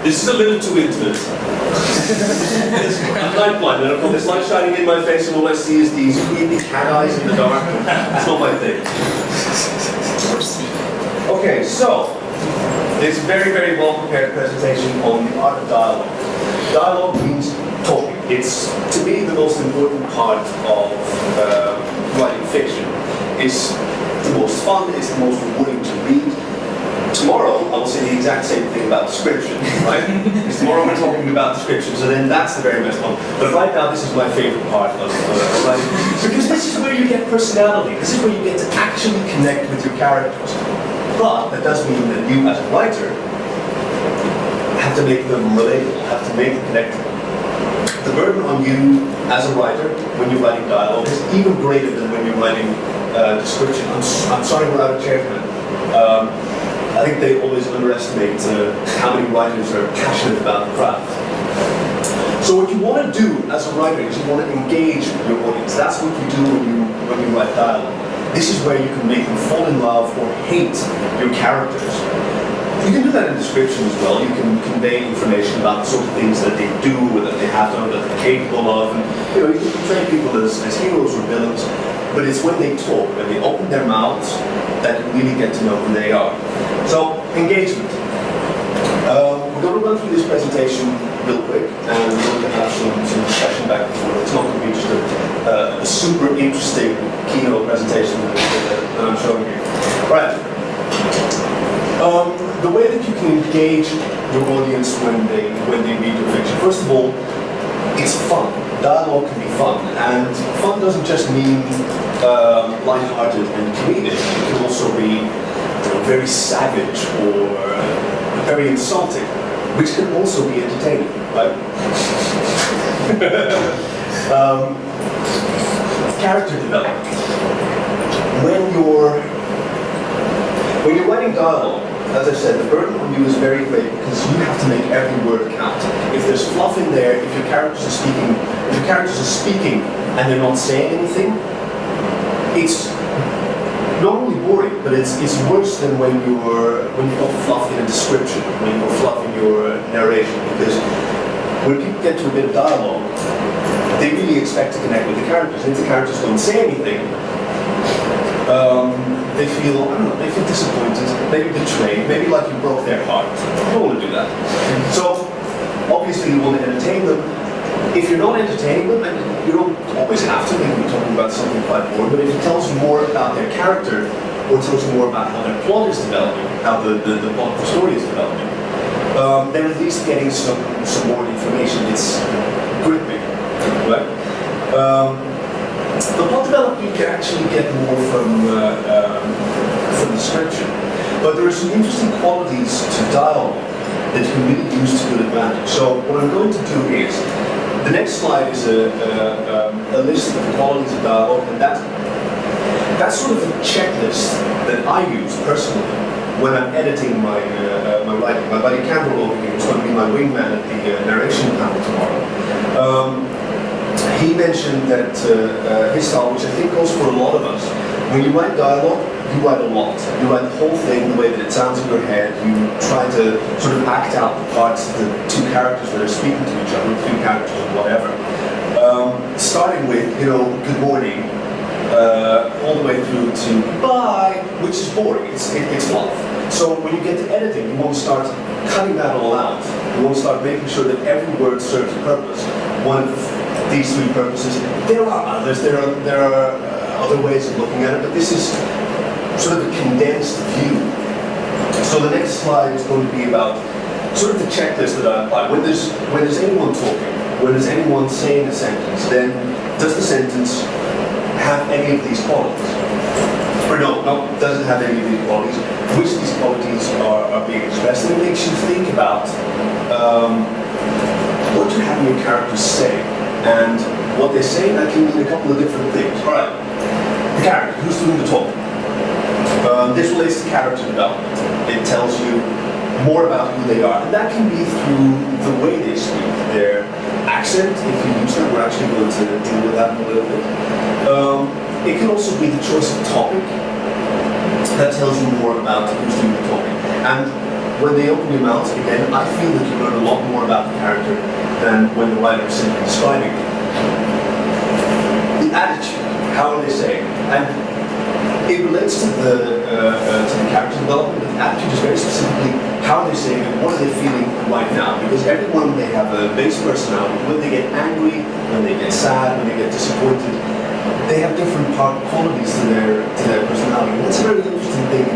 This is a little too intimate. I'm night blind, and I've got this light shining in my face, and all I see is these creepy cat eyes in the dark. It's not my thing. Okay, so this very, very well prepared presentation on the art of dialogue. Dialogue means talking. It's, to me, the most important part of writing fiction. It's the most fun, it's the most rewarding to read. Tomorrow, I will say the exact same thing about description, right? Because tomorrow we're talking about description, so then that's the very best one. But right now, this is my favorite part of writing. Because this is where you get personality. This is where you get to actually connect with your characters. But that does mean that you, as a writer, have to make them relatable, have to make them connectable. The burden on you as a writer, when you're writing dialogue, is even greater than when you're writing description. I'm sorry we're out of chair, man. I think they always underestimate how many writers are passionate about the craft. So what you want to do as a writer is you want to engage your audience. That's what you do when you write dialogue. This is where you can make them fall in love or hate your characters. You can do that in description as well. You can convey information about the sort of things that they do, or that they have done, that they're capable of. And, you can portray people as heroes or villains. But it's when they talk, when they open their mouths, that you really get to know who they are. So, engagement. We're going to run through this presentation real quick, and we're going to have some discussion back and forth. It's not going to be just a super interesting keynote presentation that I'm showing you. Right. The way that you can engage your audience when they read your fiction. First of all, it's fun. Dialogue can be fun, and fun doesn't just mean light-hearted and comedic. It can also be very savage or very insulting, which can also be entertaining, right? Character development. When you're writing dialogue, as I said, the burden on you is very great because you have to make every word count. If there's fluff in there, if your characters are speaking and they're not saying anything, it's not only boring, but it's worse than when you've got fluff in a description, when you've got fluff in your narration. Because when people get to a bit of dialogue, they really expect to connect with the characters. And if the characters don't say anything, they feel, they feel disappointed, maybe betrayed, maybe like you broke their heart. You don't want to do that. So, obviously you want to entertain them. If you're not entertaining them, and you don't always have to, maybe you're talking about something quite boring, but if it tells you more about their character, or tells you more about how their plot is developing, how the plot of the story is developing, then at least getting some more information. It's gripping, right? The plot development you can actually get more from description, but there are some interesting qualities to dialogue that you can really use to good advantage. So what I'm going to do is, the next slide is a list of the qualities of dialogue, and that's sort of a checklist that I use personally when I'm editing my writing. My buddy Campbell over here is going to be my wingman at the narration panel tomorrow. He mentioned that his style, which I think goes for a lot of us, when you write dialogue, you write a lot. You write the whole thing the way that it sounds in your head. You try to sort of act out the parts of the two characters that are speaking to each other, three characters or whatever. Starting with, good morning, all the way through to bye, which is boring. It's fluff. So when you get to editing, you want to start cutting that all out. You want to start making sure that every word serves a purpose. One of these three purposes. There are others. There are other ways of looking at it, but this is sort of a condensed view. So the next slide is going to be about sort of the checklist that I apply. When there's anyone talking, when there's anyone saying a sentence, then does the sentence have any of these qualities? Or no, doesn't have any of these qualities. Which of these qualities are being expressed? And it makes you think about what you have your characters say. And what they say, that can mean a couple of different things. All right, the character, who's doing the talking? This relates to character development. It tells you more about who they are. And that can be through the way they speak, their accent, if you use that. We're actually going to deal with that in a little bit. It can also be the choice of topic. That tells you more about who's doing the talking. And when they open their mouths, again, I feel that you learn a lot more about the character than when the writer is simply describing it. The attitude, how are they saying? And it relates to the character development, but the attitude is very specifically how are they saying it, what are they feeling right now? Because everyone, they have a base personality. When they get angry, when they get sad, when they get disappointed, they have different qualities to their personality. And that's a very interesting thing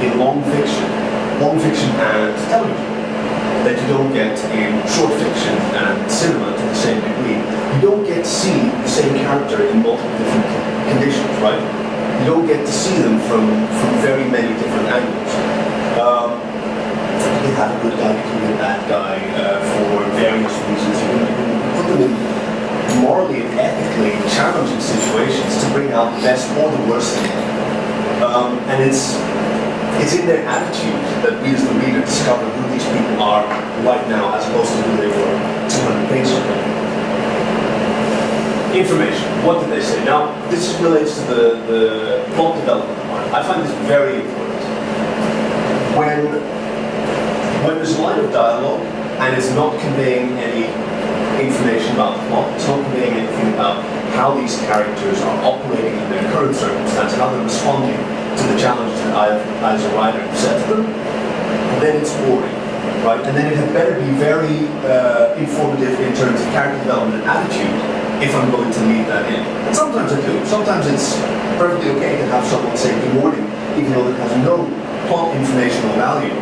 in long fiction and television, that you don't get in short fiction and cinema to the same degree. You don't get to see the same character in multiple different conditions, right? You don't get to see them from very many different angles. You have a good guy, you can be a bad guy for various reasons. You can put them in morally and ethically challenging situations to bring out the best or the worst in them. And it's in their attitude that we as the reader discover who these people are right now as opposed to who they were 200 pages ago. Information. What did they say? Now, this relates to the plot development part. I find this very important. When there's a line of dialogue and it's not conveying any information about the plot, it's not conveying anything about how these characters are operating in their current circumstance, how they're responding to the challenges that I as a writer have set to them, then it's boring, right? And then it had better be very informative in terms of character development and attitude if I'm going to leave that in. And sometimes I do. Sometimes it's perfectly okay to have someone say good morning, even though it has no plot informational value.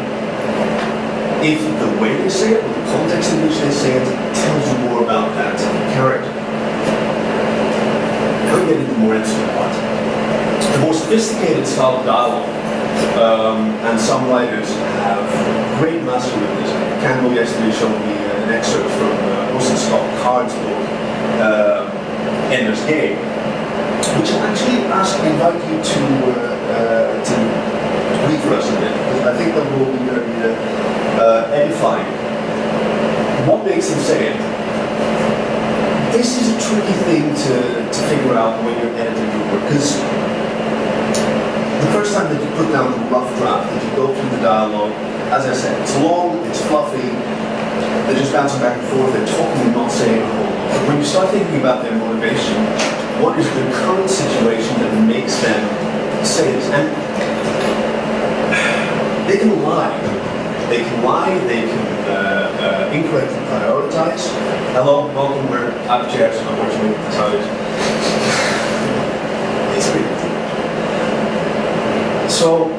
If the way they say it, or the context in which they say it, tells you more about that character. Now we get into the more interesting part. The more sophisticated style of dialogue, and some writers have great mastery of this. Campbell yesterday showed me an excerpt from Orson Scott Card's book, Ender's Game, which I actually invite you to read for us a bit, because I think that will be very edifying. What makes them say it? This is a tricky thing to figure out when you're editing your work, because the first time that you put down the rough draft, that you go through the dialogue, as I said, it's long, it's fluffy, they're just bouncing back and forth, they're talking and not saying a whole lot. But when you start thinking about their motivation, what is the current situation that makes them say this? And they can lie. They can incorrectly prioritize. Hello, welcome, we're out of chairs, unfortunately, that's how it is. It's pretty deep. So,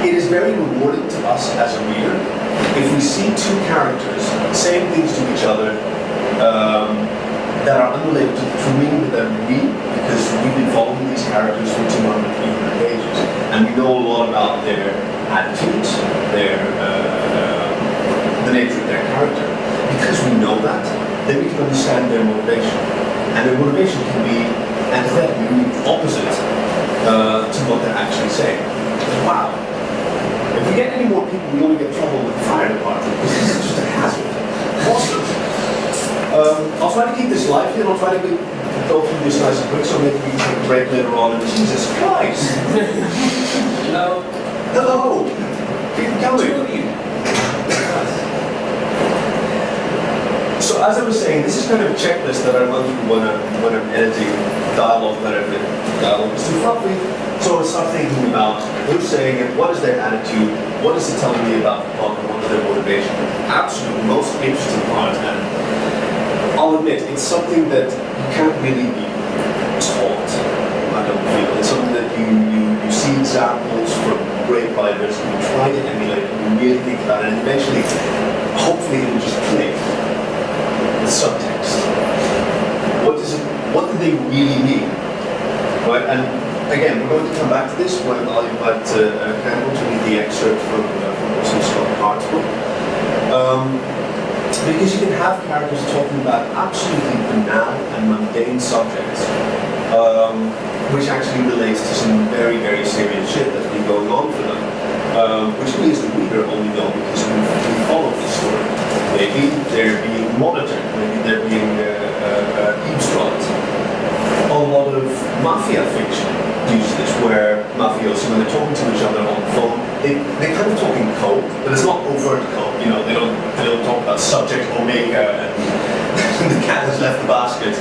it is very rewarding to us as a reader if we see two characters saying things to each other that are unrelated to the true meaning that we read, because we've been following these characters for 200 pages, and we know a lot about their attitudes, the nature of their character. Because we know that, then we can understand their motivation. And their motivation can be antithetically opposite to what they're actually saying. Wow. If we get any more people, we only get trouble with the fire department, because this is just a hazard. Awesome. I'll try to keep this lively, and I'll try to go through this nice and quick, so maybe we can take a break later on. And Jesus Christ! Hello. Hello! Keep coming. So as I was saying, this is kind of a checklist that I run through when I'm editing dialogue that I've written. Dialogue is too fluffy, so I start thinking about who's saying it, what is their attitude, what is it telling me about the plot, what is their motivation. Absolutely most interesting part, and I'll admit, it's something that you can't really be taught, I don't feel. It's something that you see examples from great writers, and you try to emulate, and you really think about it, and eventually, hopefully it will just click. The subtext. What do they really mean? Right, and again, we're going to come back to this when I'll invite Campbell to read the excerpt from Orson Scott Card's book. Because you can have characters talking about absolutely banal and mundane subjects, which actually relates to some very, very serious shit that's been going on for them, which we as the reader only know because we follow the story. Maybe they're being monitored, maybe they're being eavesdropped. A lot of mafia fiction uses this, where mafiosi, when they're talking to each other on the phone, they kind of talk in code, but it's not overt code. You know, they don't talk about subject omega and the cat has left the basket.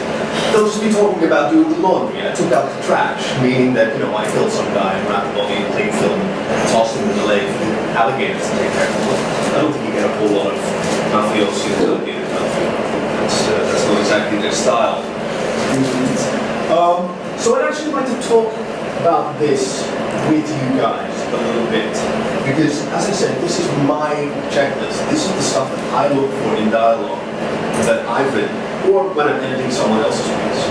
They'll just be talking about doing the laundry. I took out the trash, meaning that, you know, I killed some guy and wrapped the body in cling film and tossed him in the lake for alligators to take care of. I don't think you get a whole lot of mafiosi and alligators. That's not exactly their style. So I'd actually like to talk about this with you guys a little bit, because as I said, this is my checklist. This is the stuff that I look for in dialogue that I've written, or when I'm editing someone else's piece.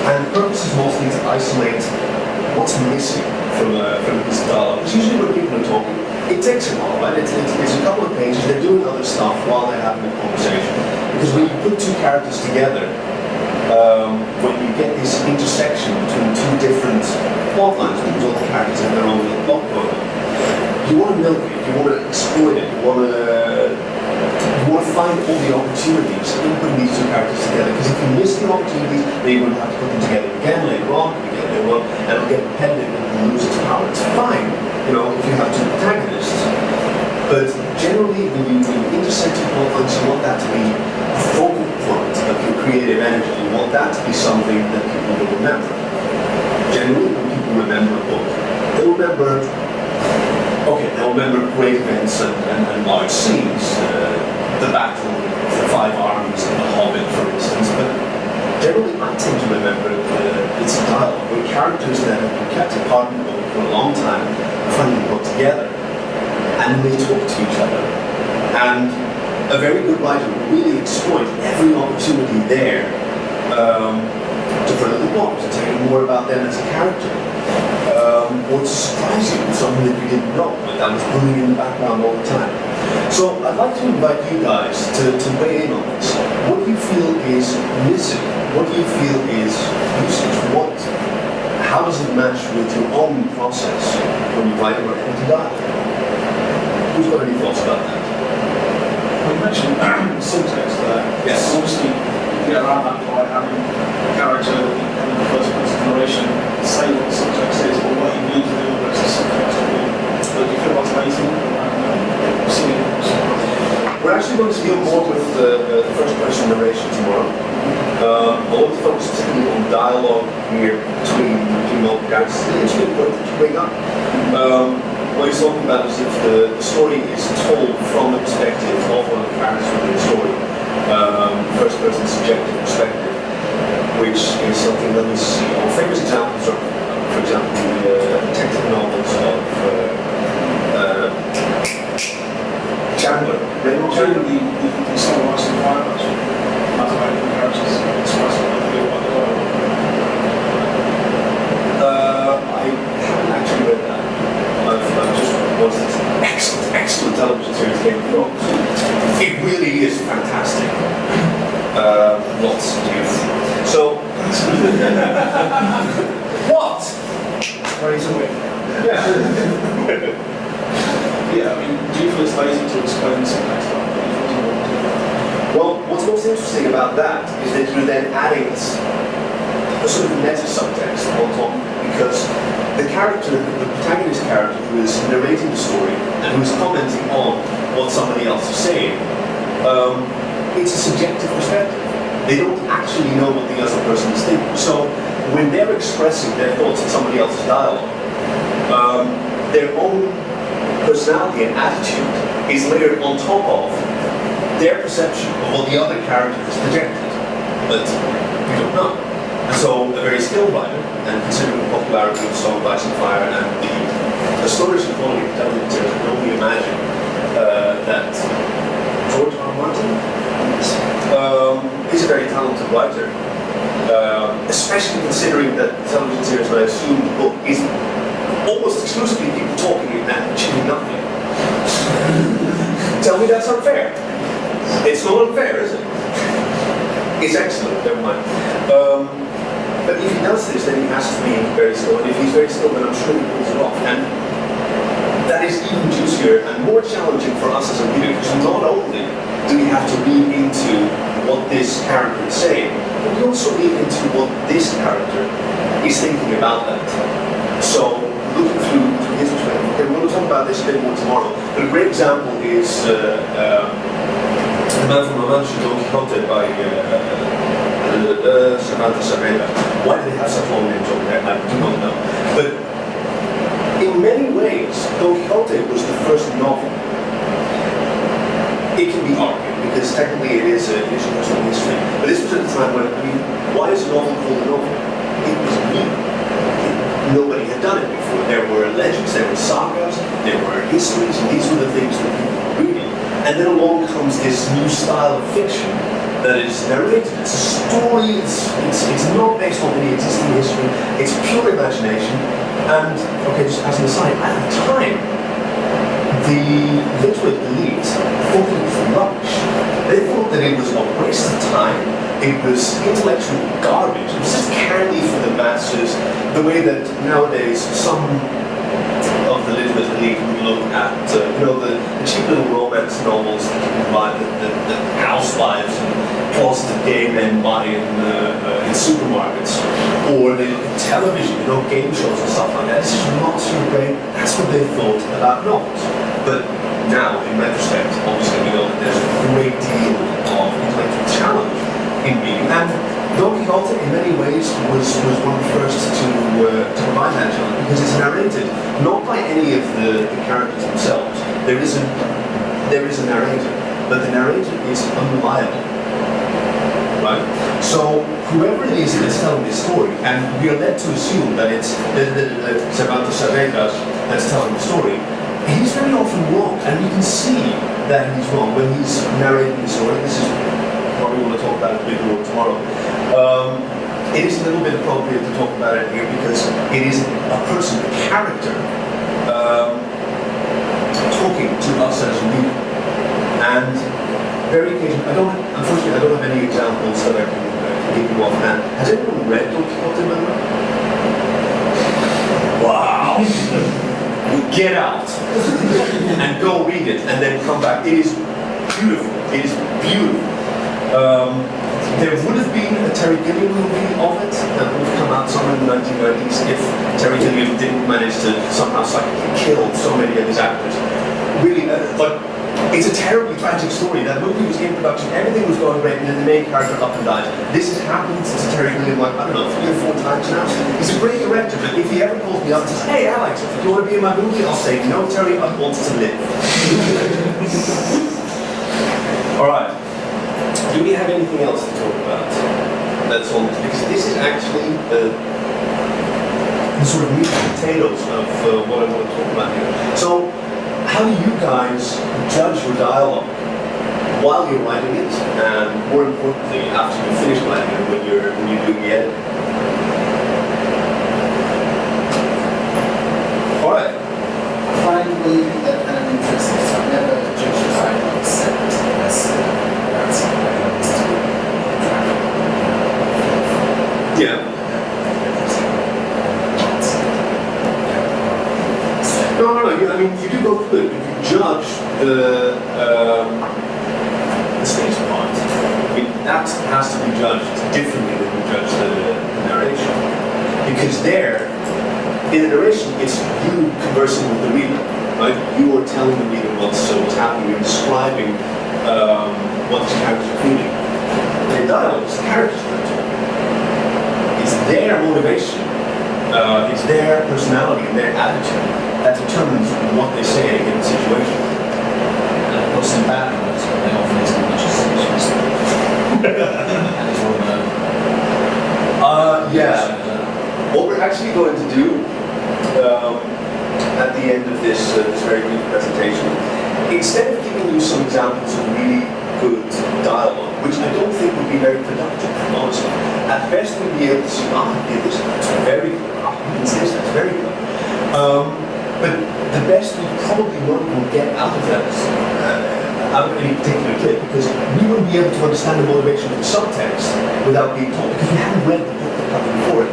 And the purpose is mostly to isolate what's missing from a piece of dialogue. Because usually when people are talking, it takes a while, right? It's a couple of pages, they're doing other stuff while they're having a conversation. Because when you put two characters together, when you get this intersection between two different plot lines, because all the characters have their own little plot going on, you want to milk it, you want to exploit it, you want to find all the opportunities in putting these two characters together. Because if you miss the opportunities, then you're going to have to put them together again later on, and it'll get repetitive and it'll lose its power. It's fine, you know, if you have two protagonists. But generally, when you intersect two plot lines, you want that to be a focal point of your creative energy. You want that to be something that people will remember. Generally, when people remember a book, they'll remember great events and large scenes, the battle of the 5 armies and the Hobbit, for instance. But generally, I tend to remember it's a dialogue where characters that have been kept apart in the book for a long time finally got together and they talk to each other. And a very good writer will really exploit every opportunity there to further the plot, to tell you more about them as a character, or to surprise you with something that you didn't know, but that was brewing in the background all the time. So I'd like to invite you guys to weigh in on this. What do you feel is missing? What do you feel is useless? How does it match with your own process when you write or edit a dialogue? Who's got any thoughts about that? We mentioned subtext there. Yes. Obviously, you get around that by having a character in the first person narration say what subtext is or what you need to do versus subtext. But do you feel that's lazy? We're actually going to deal more with the first person narration tomorrow. I want to focus particularly on dialogue here between multiple characters. It's a good point that you bring up. What he's talking about is if the story is told from the perspective of one of the characters within the story, first person subjective perspective, which is something, let me see, our famous examples are, for example, the detective novels of Chandler. During the Summer Wars and Fire, actually, that's why the characters express what they feel about the dialogue. I haven't actually read that. I've just watched this excellent television series, Game of Thrones. It really is fantastic. Lots to do. So, what? Praise away. Yeah. Yeah, I mean, do you feel it's lazy to explain the subtext? Well, what's most interesting about that is that you're then adding a sort of meta subtext on top, because the character, the protagonist character who is narrating the story and who is commenting on what somebody else is saying, it's a subjective perspective. They don't actually know what the other person is thinking. So when they're expressing their thoughts in somebody else's dialogue, their own personality and attitude is layered on top of their perception of what the other character is projected. But we don't know. And so a very skilled writer, and considering the popularity of Song of Ice and Fire and the astonishing quality of television series, I can only imagine that George R. R. Martin is a very talented writer, especially considering that the television series, and I assume the book, is almost exclusively people talking and achieving nothing. Tell me that's unfair. It's not unfair, is it? It's excellent, never mind. But if he does this, then he has to be very skilled. And if he's very skilled, then I'm sure he pulls it off. And that is even juicier and more challenging for us as a reader, because not only do we have to read into what this character is saying, but we also read into what this character is thinking about that. So looking through his perspective. Okay, we're going to talk about this a bit more tomorrow. But a great example is the man from Romance, Don Quixote by Cervantes Saavedra. Why do they have such long names over there? I do not know. But in many ways, Don Quixote was the first novel. It can be argued, because technically it is a personal history. But this was at a time when, I mean, why is a novel called a novel? It was new. Nobody had done it before. There were legends, there were sagas, there were histories, and these were the things that people were reading. And then along comes this new style of fiction that is narrated. It's a story, it's not based on any existing history, it's pure imagination. And, okay, just as an aside, at the time, the literate elite thought it was rubbish. They thought that it was a waste of time, it was intellectual garbage, it was just candy for the masses, the way that nowadays some of the literate elite would look at, the cheap little romance novels that you can buy, the housewives and closeted gay men buy in supermarkets, or the television, game shows and stuff like that. This is not your brain. That's what they thought about novels. But now, in retrospect, obviously we know that there's a great deal of intellectual challenge in reading. And Don Quixote, in many ways, was one of the first to provide that challenge, because it's narrated not by any of the characters themselves. There is a narrator, but the narrator is unreliable. Right? So whoever it is that's telling this story, and we are led to assume that it's Cervantes Saavedra that's telling the story, he's very often wrong, and you can see that he's wrong when he's narrating the story. This is what we want to talk about a bit more tomorrow. It is a little bit appropriate to talk about it here because it is a person, a character, talking to us as a reader. And very occasionally, unfortunately, I don't have any examples that I can give you offhand. Has anyone read Don Quixote, by the way? Wow! Get out and go read it and then come back. It is beautiful. It is beautiful. There would have been a Terry Gilliam movie of it that would have come out somewhere in the 1990s if Terry Gilliam didn't manage to somehow psychically kill so many of his actors. Really, but it's a terribly tragic story. That movie was in production, everything was going great, and then the main character up and dies. This has happened to Terry Gilliam, like, I don't know, 3 or 4 times now. He's a great director, but if he ever calls me up and says, hey Alex, do you want to be in my movie? I'll say, no Terry, I want to live. Alright. Do we have anything else to talk about? That's on this, because this is actually the sort of meat and potatoes of what I want to talk about here. So, how do you guys judge your dialogue while you're writing it, and more importantly, after you finish writing it, when you're doing the edit? All right. I find the an interesting. So I never judge the dialogue except unless that's something I was doing. Yeah. No. I mean, you do go through it. If you judge the speech part, I mean, that has to be judged differently than you judge the narration. Because there, in the narration, it's you conversing with the reader, right? You are telling the reader what's happening. You're describing what the characters are feeling. In dialogue, it's the characters that are talking. It's their motivation. It's their personality and their attitude that determines what they say in a given situation. And of course, in bad words, they often isn't much as serious. And it's all yeah. What we're actually going to do at the end of this very brief presentation, instead of giving you some examples of really good dialogue, which I don't think would be very productive, honestly. At best, we'd be able to see, this is very good. That's very good. But the best we probably won't get out of that, out of any particular clip, because we wouldn't be able to understand the motivation of the subtext without being told, because we haven't read the book that comes before it.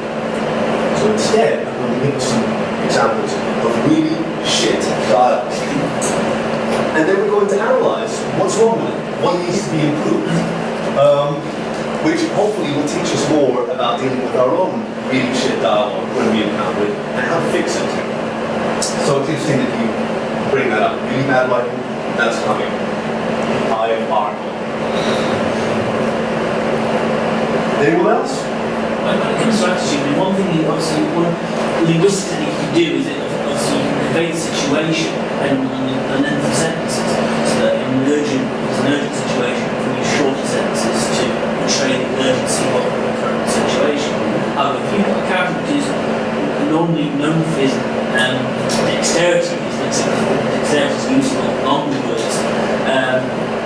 So instead, I'm going to give you some examples of really shit dialogue. And then we're going to analyze what's wrong with it, what needs to be improved, which hopefully will teach us more about dealing with our own really shit dialogue when we encounter it and how to fix it. So it's interesting that you bring that up. Really bad writing, that's coming. I am Arnold. Anyone else? When it comes to attitude, one thing you obviously, one linguistically you can do is that obviously you can convey the situation and the length of sentences. So that in an urgent situation, you can use shorter sentences to portray the urgency of the current situation. However, if you've got a character which is normally known for his dexterity, dexterity is useful, long words,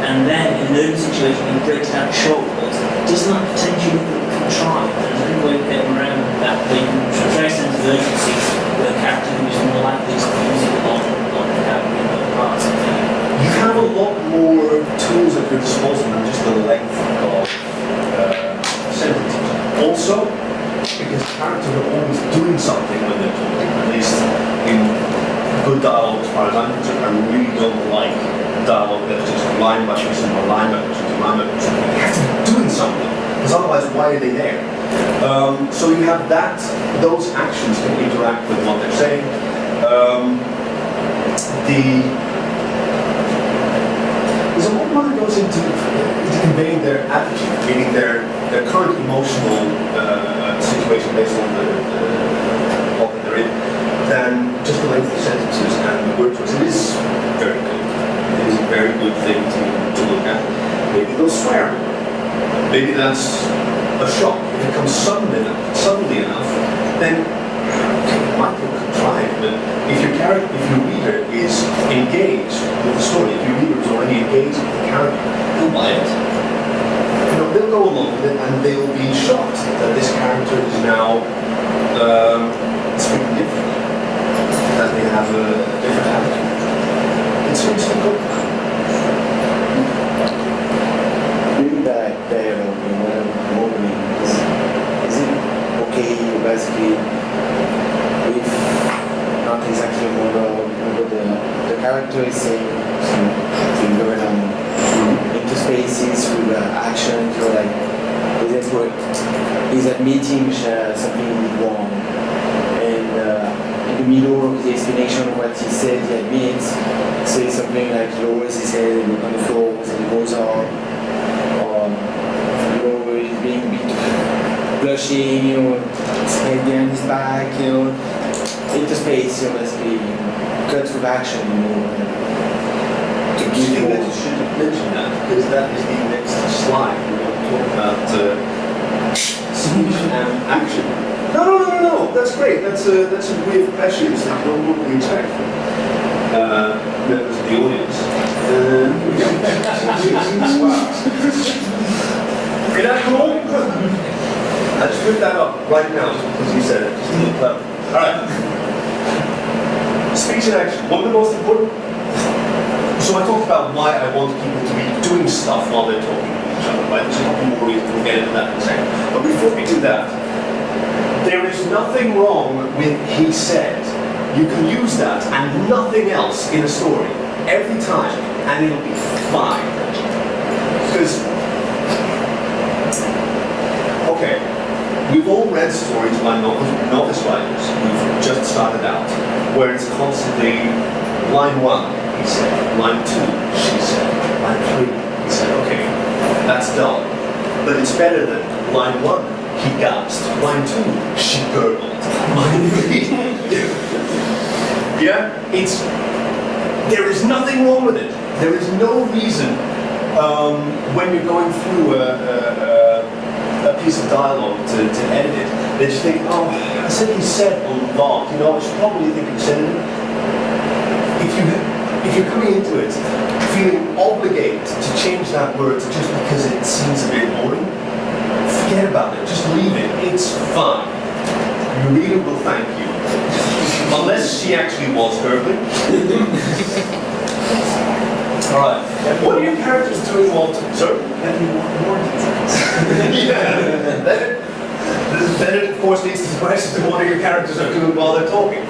and then in an urgent situation he breaks down short words, doesn't that potentially look contrived? There's any way of getting around that they can portray a sense of urgency with a character who is more likely to use it along vocabulary and other parts of the You have a lot more tools at your disposal than just the length of sentences. Also, because characters are always doing something when they're talking, at least in good dialogue as far as I'm concerned. I really don't like dialogue that's just line by person or line by person to line by person. They have to be doing something, because otherwise why are they there? So you have that, those actions can interact with what they're saying. There's a lot more that goes into conveying their attitude, meaning their current emotional situation based on what they're in, than just the length of sentences and the word choice. It is very good. It is a very good thing to look at. Maybe they'll swear. Maybe that's a shock. If it comes suddenly enough, then it might look contrived. But if your reader is engaged with the story, if your reader is already engaged with the character, they'll buy it. You know, they'll go along with it and they'll be shocked that this character is now speaking differently, that they have a different attitude. It seems to go. During that dialogue, in one movie, is it okay, basically, if not exactly monologue, but the character is saying something going on into spaces with actions, or like, is admitting something wrong, and in the middle of the explanation of what he said, he admits, say something like lowers his head, look on the floor, and he goes on, or he's being a bit blushing, his head behind his back, into space, basically cuts with action, Do you think that you should mention that? Because that is the next slide. We're going to talk about speech and action. No. That's great. That's a way of questions that you don't normally expect from members of the audience. Is that cool? I just whipped that up right now just because you said it. Just a little clever. All right. Speech and action. One of the most important. So I talked about why I want people to be doing stuff while they're talking to each other, right? There's a couple more reasons, we'll get into that in a second. But before we do that, there is nothing wrong with he said. You can use that and nothing else in a story every time, and it'll be fine. Because, okay, we've all read stories by novice writers who've just started out, where it's constantly line 1. He said, line 2, she said, line 3, he said, okay, that's dull. But it's better than line 1, he gasped, line 2, she gurgled, line 3. Yeah, there is nothing wrong with it. There is no reason when you're going through a piece of dialogue to edit it, that you think, oh, I said he said a lot, I should probably think of saying it. If you're coming into it feeling obligated to change that word just because it seems a bit boring, forget about it. Just leave it. It's fine. Your reader will thank you. Unless she actually was gurgling. Alright. What are your characters doing while sir? More details. Yeah. Then it of course leads to the question of what are your characters are doing while they're talking.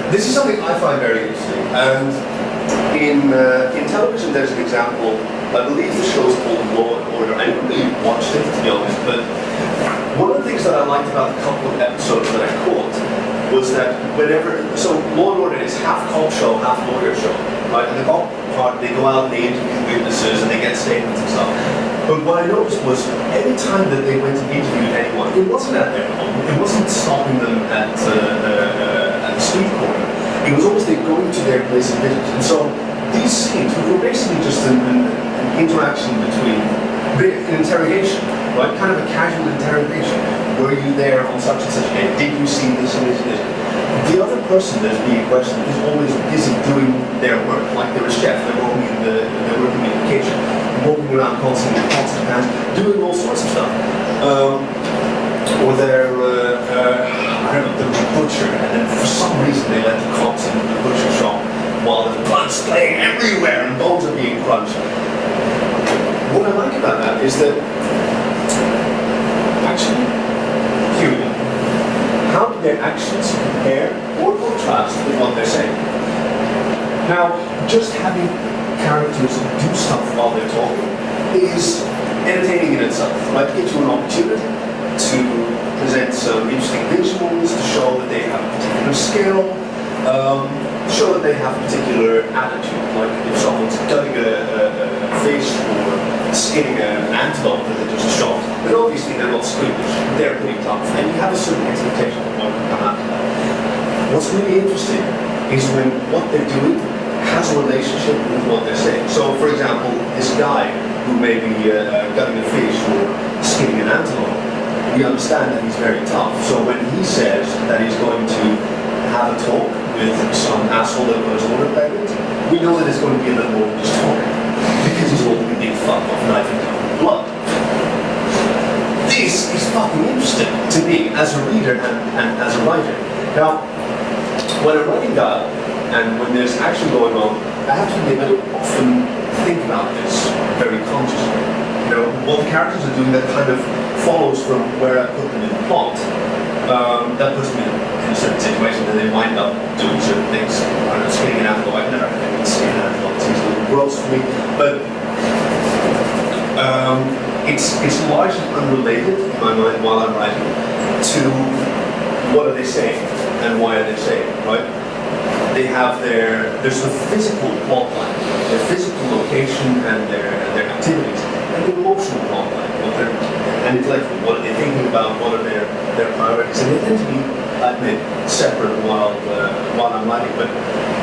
This is something I find very interesting, and in television there's an example. I believe the show's called Law and Order. I never really watched it, to be honest, but one of the things that I liked about the couple of episodes that I caught was that so Law and Order is half cop show, half lawyer show, right? And the cop part, they go out and they interview witnesses and they get statements and stuff. But what I noticed was every time that they went to interview anyone, it wasn't at their home, it wasn't stopping them at the street corner. It was always they going to their place of business. And so these scenes were basically just an interaction between an interrogation, right? Kind of a casual interrogation. Were you there on such and such a day? Did you see this and this and this? The other person that's being questioned is always busy doing their work, like they're a chef, they're working in the kitchen, walking around constantly, pots and pans, doing all sorts of stuff. Or they're, I don't know, they're a butcher, and then for some reason they let the cops in the butcher shop while there's blood splaying everywhere and bones are being crunched. What I like about that is that actually, human, how do their actions compare or contrast with what they're saying? Now, just having characters do stuff while they're talking is entertaining in itself. Right? It gives you an opportunity to present some interesting visuals, to show that they have a particular skill, to show that they have a particular attitude. Like if someone's cutting a fish or skinning an antelope that they just shot, then obviously they're not squeamish, they're pretty tough, and you have a certain expectation of what can come after that. What's really interesting is when what they're doing has a relationship with what they're saying. So, for example, this guy who may be cutting a fish or skinning an antelope, we understand that he's very tough. So when he says that he's going to have a talk with some asshole that was order pregnant, we know that it's going to be a little more than just talking, because he's holding a big fuck off knife and blood. This is fucking interesting to me as a reader and as a writer. Now, when I'm writing dialogue and when there's action going on, I have to admit I don't often think about this very consciously. You know, what the characters are doing that kind of follows from where I put them in the plot. That puts me in a certain situation that they wind up doing certain things. I don't know, skinning an antelope. I've never had skinning an antelope. It seems a little gross for me. But it's largely unrelated in my mind while I'm writing to what are they saying and why are they saying, right? They have there's the physical plot line, their physical location and their activities, and the emotional plot line, and intellectual, what are they thinking about, what are their priorities, and they tend to be, I admit, separate while I'm writing, but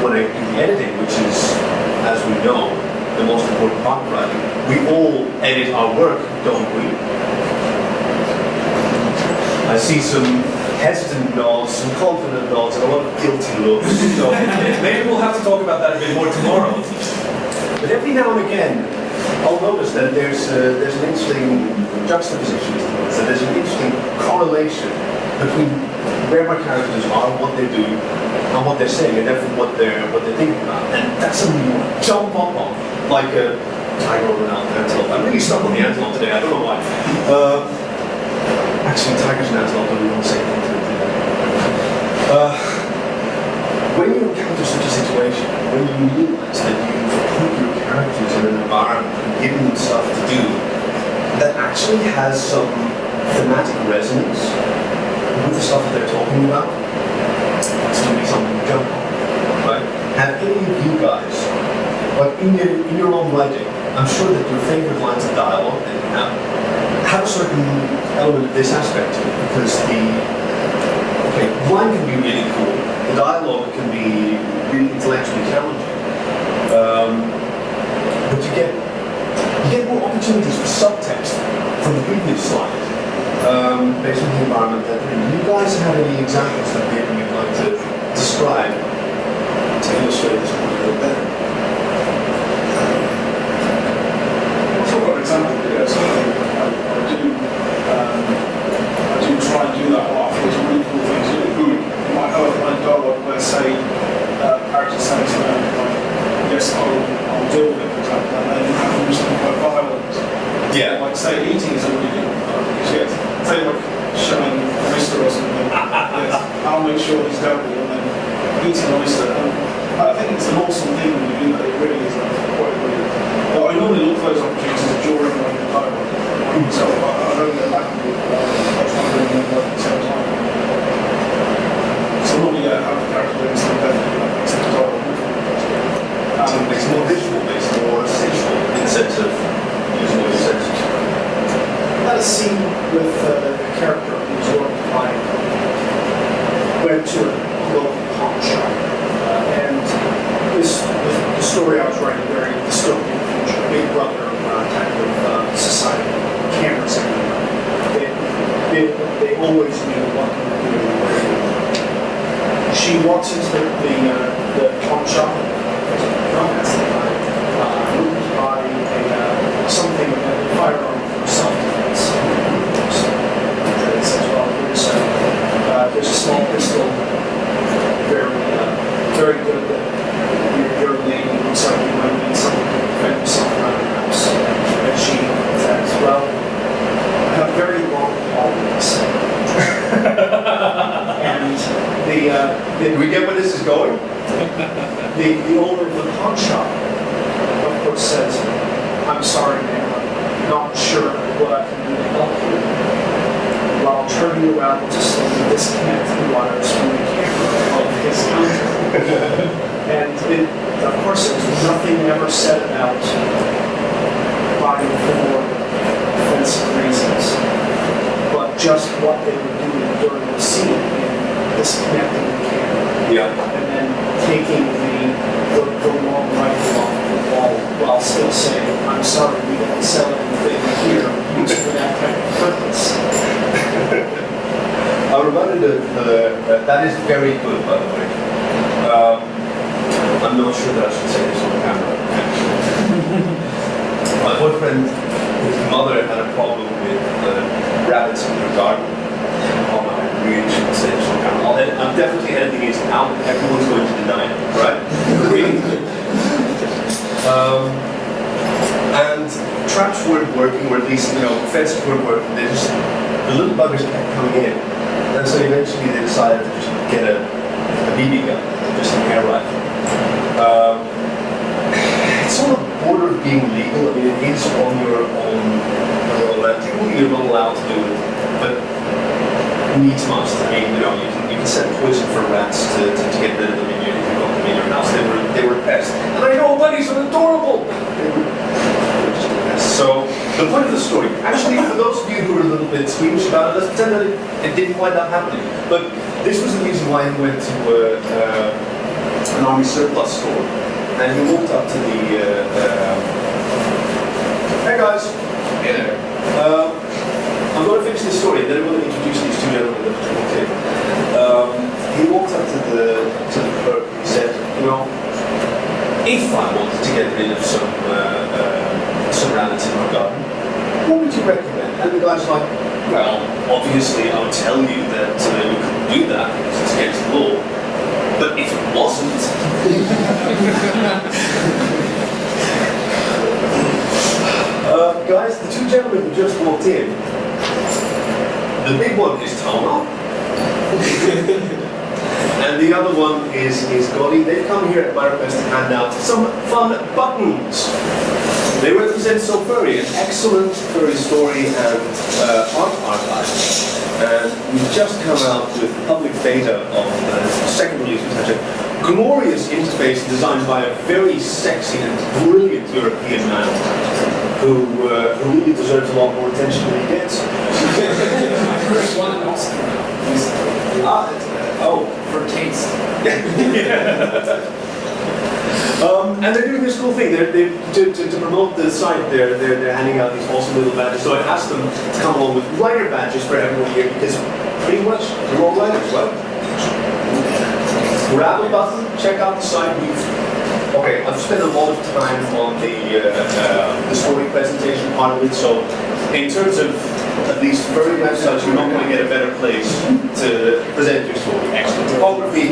when I do the editing, which is, as we know, the most important part of writing, we all edit our work, don't we? I see some hesitant nods, some confident nods, and a lot of guilty looks. So maybe we'll have to talk about that a bit more tomorrow. But every now and again, I'll notice that there's an interesting juxtaposition, so there's an interesting correlation between where my characters are, what they're doing, and what they're saying, and therefore what they're thinking about. And that's something you want to jump up on, like a tiger or an antelope. I'm really stuck on the antelope today, I don't know why. Actually, tigers and antelope don't even say anything to it. When you encounter such a situation, when you realize that you've put your characters in an environment and given them stuff to do that actually has some thematic resonance with the stuff that they're talking about, it's going to be something to jump on, right? Have any of you guys, like in your own writing, I'm sure that your favorite lines of dialogue that you have a certain element of this aspect to it, because the line can be really cool, the dialogue can be really intellectually challenging, but you get more opportunities for subtext from the previous slide, based on the environment that you're in. Do you guys have any examples that maybe you'd like to describe to illustrate this point a little better? I'll talk about an example. Yeah, so I do try and do that a lot. It's a really cool thing to do. You might have a dialogue where, say, characters say to them, like, yes, I'll deal with it, for example, and then have them do something quite violent. Yeah. Like, say, eating is a really good one. Yes. Say, like, showing an oyster or something. Yes. I'll make sure he's dealt with, and then eating an oyster. And I think it's an awesome thing when you do that. It really is quite brilliant. But I normally look for those opportunities during the dialogue. So I don't get back and I try and bring them at the same time. So something that's more visual, based more sensual in the sense of using all the senses. Had a scene with the character who's worked by went to a local pawn shop, and this was the story I was writing, very dystopian future. Big Brother type of society, cameras everywhere. They always knew what to do. She walks into the pawn shop. There's a dumbass guy looking to buy something, a firearm for self-defense. It says, well, there's a small pistol, very good. Your lady looks like you might need something to defend yourself around the house. And she says, well, I have very long hallways. And Do we get where this is going? the owner of the pawn shop, of course, says, I'm sorry, ma'am, I'm not sure what I can do to help you. While turning around to slowly disconnect the wires from the camera of his counter. And of course, there was nothing ever said about buying for offensive reasons, but just what they were doing during the scene in disconnecting the camera. Yeah. And then taking the long rifle off the wall while still saying, I'm sorry, we don't sell anything here used for that kind of purpose. I reminded of that is very good, by the way. I'm not sure that I should say this on camera. My boyfriend, his mother had a problem with rabbits in her garden. Oh, I really shouldn't say this on camera. I'm definitely editing it out. Everyone's going to deny it, right? And traps weren't working, or at least, fences weren't working. The little buggers kept coming in. And so eventually they decided to just get a BB gun, just an air rifle. It's on the border of being legal. I mean, it is on your own land. Technically, you're not allowed to do it, but needs must. I mean, you can send poison for rats to get rid of them if you've got them in your house. They were pests. And I know, buddies are adorable. They were just a pest. So the point of the story, actually, for those of you who are a little bit squeamish about it, let's pretend that it didn't wind up happening. But this was the reason why he went to an army surplus store, and he walked up to the hey guys, hey there. I'm going to finish this story, and then I'm going to introduce these two gentlemen that walked in. He walked up to the clerk and he said, if I wanted to get rid of some rabbits in my garden, what would you recommend? And the guy's like, well, obviously I'll tell you that you couldn't do that because it's against the law. But if it wasn't, guys, the two gentlemen who just walked in, the big one is Toma, and the other one is Golly. They've come here at my request to hand out some fun buttons. They represent So Furry, an excellent furry story and art archive. And we've just come out with public beta of the second release, which has a glorious interface designed by a very sexy and brilliant European man who really deserves a lot more attention than he gets. First one and Oscar for taste. And they're doing this cool thing. To promote the site, they're handing out these awesome little badges. So I asked them to come along with writer badges for everyone here because pretty much they're all writers, right? Grab a button, check out the site. Okay, I've spent a lot of time on the story presentation part of it. So in terms of at least furry websites, you're not going to get a better place to present your story. Excellent typography.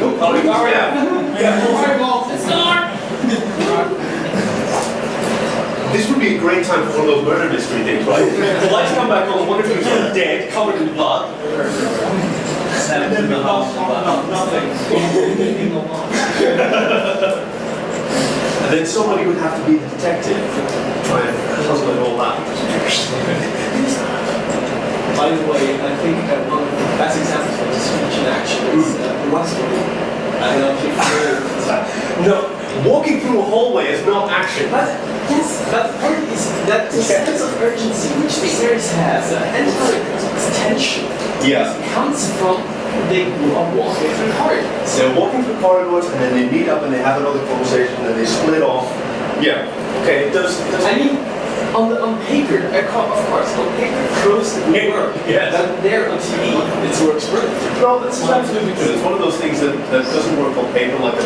This would be a great time for one of those murder mystery things, right? The lights come back on, wonder if he's dead, covered in blood. And then nothing. And then somebody would have to be the detective to try and puzzle it all out. By the way, I think one of the best examples of speech in action is the one story. I don't know if you've heard No, walking through a hallway is not action. Yes, but the point is that the sense of urgency which the series has, and tension, Yeah. comes from they are walking through corridors. They're walking through corridors and then they meet up and they have another conversation and they split off. Yeah. Okay. Does I mean, on paper, of course, on paper, prose would work. Yes. But there on TV, it works perfectly. No, that's absolutely true. It's one of those things that doesn't work on paper, like a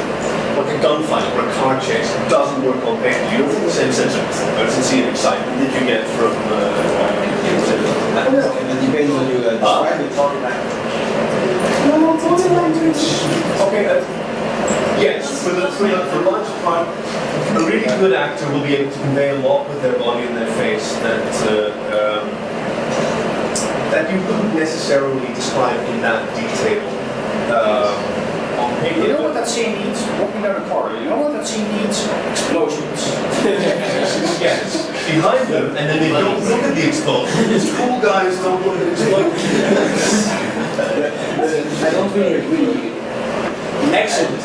gunfight or a car chase. It doesn't work on paper. You don't get the same sense of urgency and excitement that you get from. It depends on you describe it. Okay. Yes, for the large part, a really good actor will be able to convey a lot with their body and their face that you couldn't necessarily describe in that detail on paper. You know what that scene needs? Walking down a corridor. You know what that scene needs? Explosions. Yes, behind them, and then they don't look at the explosion. These cool guys don't look at the explosion. I don't really agree. Excellent.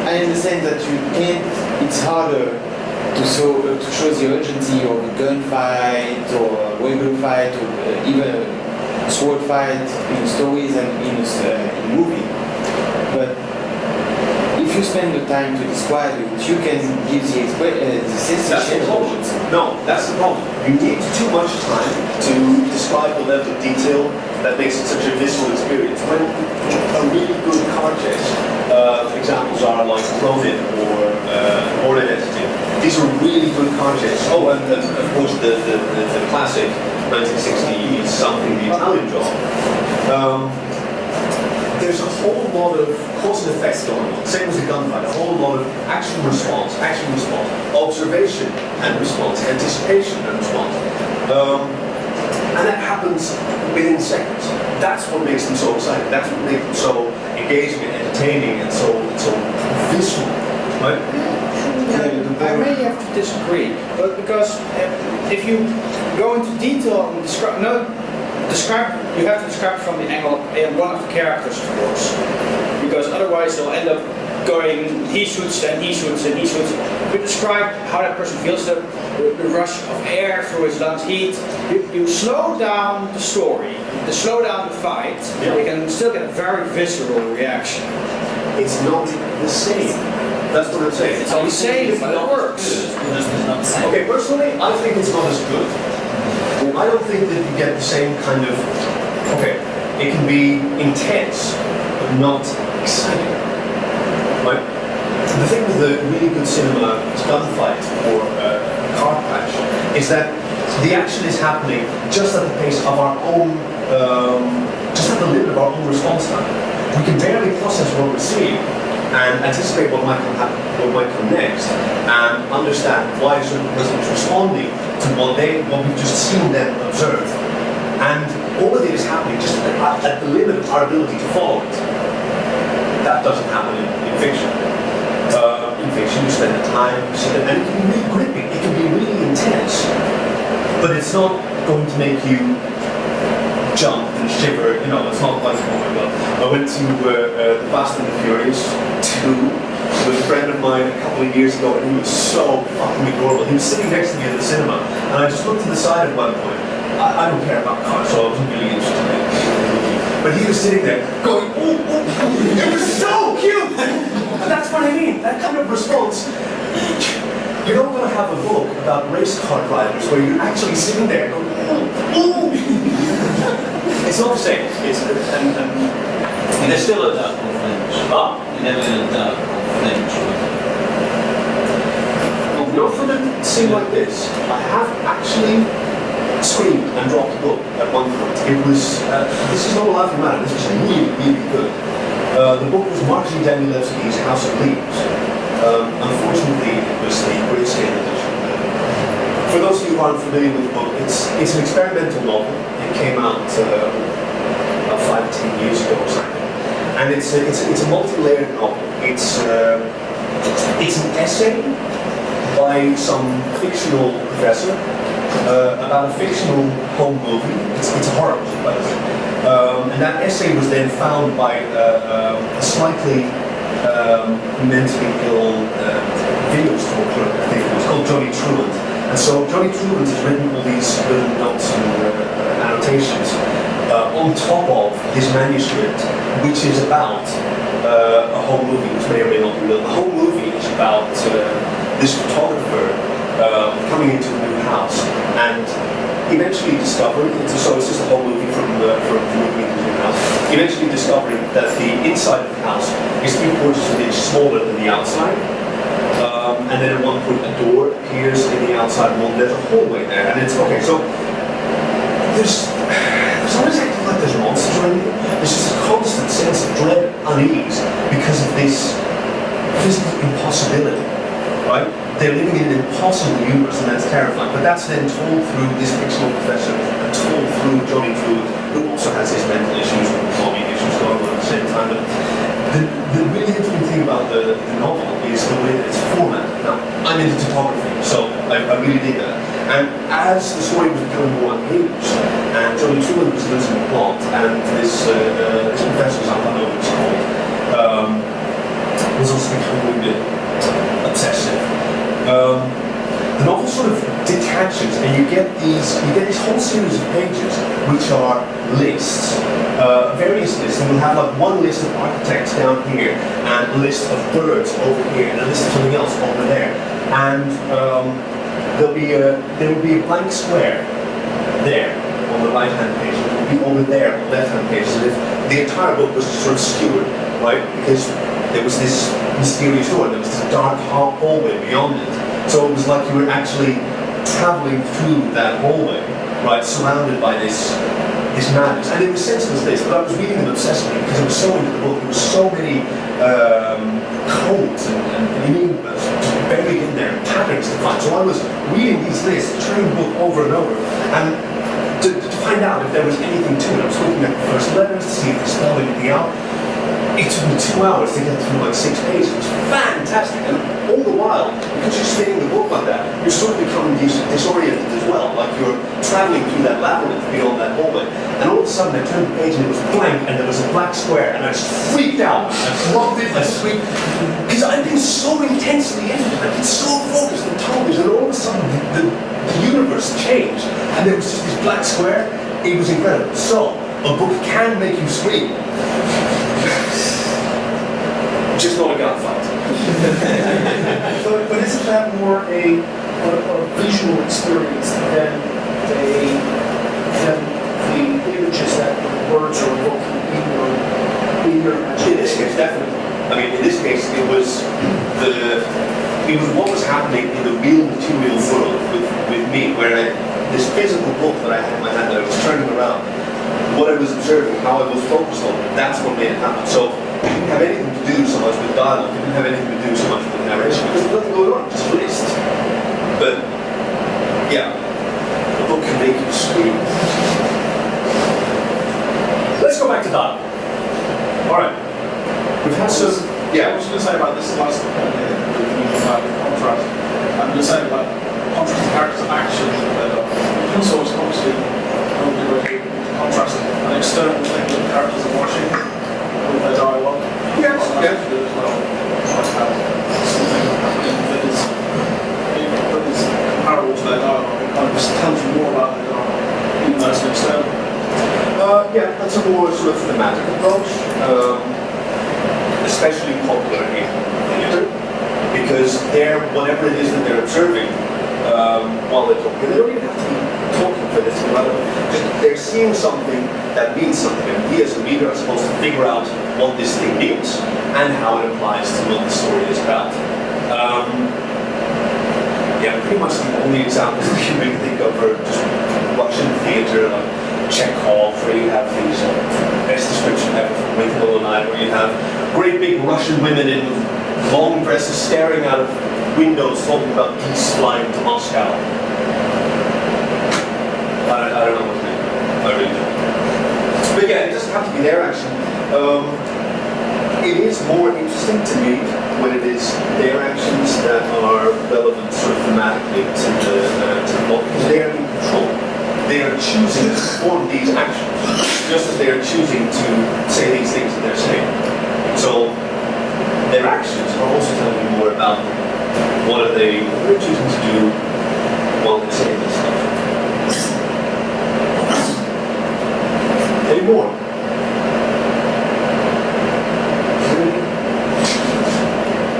I understand that you can't, it's harder to show the urgency of a gunfight or a regular fight or even a sword fight in stories and in a movie. But if you spend the time to describe it, you can give the sensation of urgency. No, that's the problem. You need too much time to describe the level of detail that makes it such a visceral experience. When a really good car chase, examples are like Clonin or Identity. These are really good car chases. Oh, and of course the classic 1960 something, the Italian Job. There's a whole lot of cause and effects going on. Same as the gunfight. A whole lot of action response, observation and response, anticipation and response. And that happens within seconds. That's what makes them so exciting. That's what makes them so engaging and entertaining and so visceral, right? I really have to disagree, but because if you go into detail and describe, you have to describe from the angle of one of the characters, of course, because otherwise they'll end up going, he shoots and he shoots and he shoots. You describe how that person feels, the rush of air through his lungs, heat. You slow down the story, you slow down the fight, you can still get a very visceral reaction. It's not the same. That's what I'm saying. It's the same, but it works. Okay, personally, I think it's not as good. I don't think that you get the same kind of, okay, it can be intense, but not exciting. Right? The thing with the really good cinema gunfight or car crash is that the action is happening just at the pace of our own, just at the limit of our own response time. We can barely process what we're seeing and anticipate what might come next, and understand why a certain person is responding to what we've just seen them observe. And all of it is happening just at the limit of our ability to follow it. That doesn't happen in fiction. In fiction, you spend the time, and it can be really gripping, it can be really intense, but it's not going to make you jump and shiver, you know, it's not like, oh my god. I went to the Fast and the Furious 2 with a friend of mine a couple of years ago, and he was so fucking adorable. He was sitting next to me at the cinema, and I just looked to the side at one point. I don't care about cars, so I wasn't really interested in the movie. But he was sitting there going, ooh, ooh, ooh. It was so cute! That's what I mean, that kind of response. You're not going to have a book about race car drivers where you're actually sitting there going, ooh, ooh. It's not the same. And there's still a duck or flinch. You're never going to duck or flinch. Not from a scene like this. I have actually screamed and dropped the book at one point. It was, this is not a laughing matter, this was really, really good. The book was Martin Danielewski's House of Leaves. Unfortunately, it was the grayscale edition. For those of you who aren't familiar with the book, it's an experimental novel. It came out about 5 to 10 years ago or something. And it's a multi-layered novel. It's an essay by some fictional professor about a fictional home movie. It's a horror movie, by the way. And that essay was then found by a slightly mentally ill video store clerk, I think it was called Johnny Truant. And so Johnny Truant has written all these little notes and annotations on top of his manuscript, which is about a whole movie, which may or may not be real. The whole movie is about this photographer coming into a new house and eventually discovering, so it's just a whole movie from moving into a new house, eventually discovering that the inside of the house is 3/4 of an inch smaller than the outside. And then at one point a door appears in the outside wall, there's a hallway there, and it's okay, so there's always acting like there's monsters or anything. There's just a constant sense of dread, unease, because of this physical impossibility, right? They're living in an impossible universe, and that's terrifying. But that's then told through this fictional professor, and told through Johnny Truant, who also has his mental issues and mommy issues going on at the same time. But the really interesting thing about the novel is the way that it's formatted. Now, I'm into photography, so I really dig that. And as the story was becoming more unhinged, and Johnny Truant was losing the plot, and this professor, I don't know what it's called, was also becoming a bit obsessive. The novel sort of detaches, and you get this whole series of pages which are lists, various lists, and we'll have like one list of architects down here, and a list of birds over here, and a list of something else over there, and there will be a blank square there on the right-hand page, and it will be over there on the left-hand page, as if the entire book was sort of skewered, right? Because there was this mysterious door, and there was this dark hallway beyond it. So it was like you were actually traveling through that hallway, right, surrounded by this madness. And it was senseless this, but I was reading them obsessively because I was so into the book. There were so many codes and enigmas buried in there, and patterns to find. So I was reading these lists, turning the book over and over, and to find out if there was anything to it. I was looking at the first letters to see if they spelled anything out. It took me 2 hours to get through like 6 pages. It was fantastic, and all the while, because you're spinning the book like that, you're sort of becoming disoriented as well, like you're traveling through that labyrinth beyond that hallway. And all of a sudden, I turned the page and it was blank, and there was a black square, and I just freaked out. I dropped it, I shrieked, because I'd been so intensely into it, I'd been so focused on television, and all of a sudden, the universe changed, and there was just this black square. It was incredible. So, a book can make you scream. Just not a gunfight. But isn't that more a visual experience than the images that the words are evoking in your imagination? In this case, definitely. I mean, in this case, it was what was happening in the real material world with me, where this physical book that I had in my hand that I was turning around, what I was observing, how I was focused on, that's what made it happen. So it didn't have anything to do so much with dialogue, it didn't have anything to do so much with narration, because there's nothing going on, just a list. But, yeah, the book can make you scream. Let's go back to dialogue. Alright. We've had some... I was going to say about this last point here, about contrast. I'm going to say about contrast of characters of action. You can also obviously contrast an external thing that the characters are watching with their dialogue. Yes, yes. To do as well. Like have something happening that is comparable to their dialogue. It kind of tells you more about their dialogue, even though it's an external. Yeah, that's a more sort of thematic approach, especially popular in theatre, because whatever it is that they're observing while they're talking, they don't even have to be talking for this to be relevant. Just they're seeing something that means something, and we as a reader are supposed to figure out what this thing means and how it applies to what the story is about. Yeah, pretty much the only examples that you really think of are just Russian theatre, like Chekhov, where you have these best description ever from Winter of the Night, where you have great big Russian women in long dresses staring out of windows talking about geese flying to Moscow. I don't know what to do. I really don't. But yeah, it doesn't have to be their action. It is more interesting to me when it is their actions that are relevant sort of thematically to the plot, because they are in control. They are choosing to perform these actions, just as they are choosing to say these things that they're saying. So their actions are also telling you more about them. What are they choosing to do while they're saying this stuff? Any more?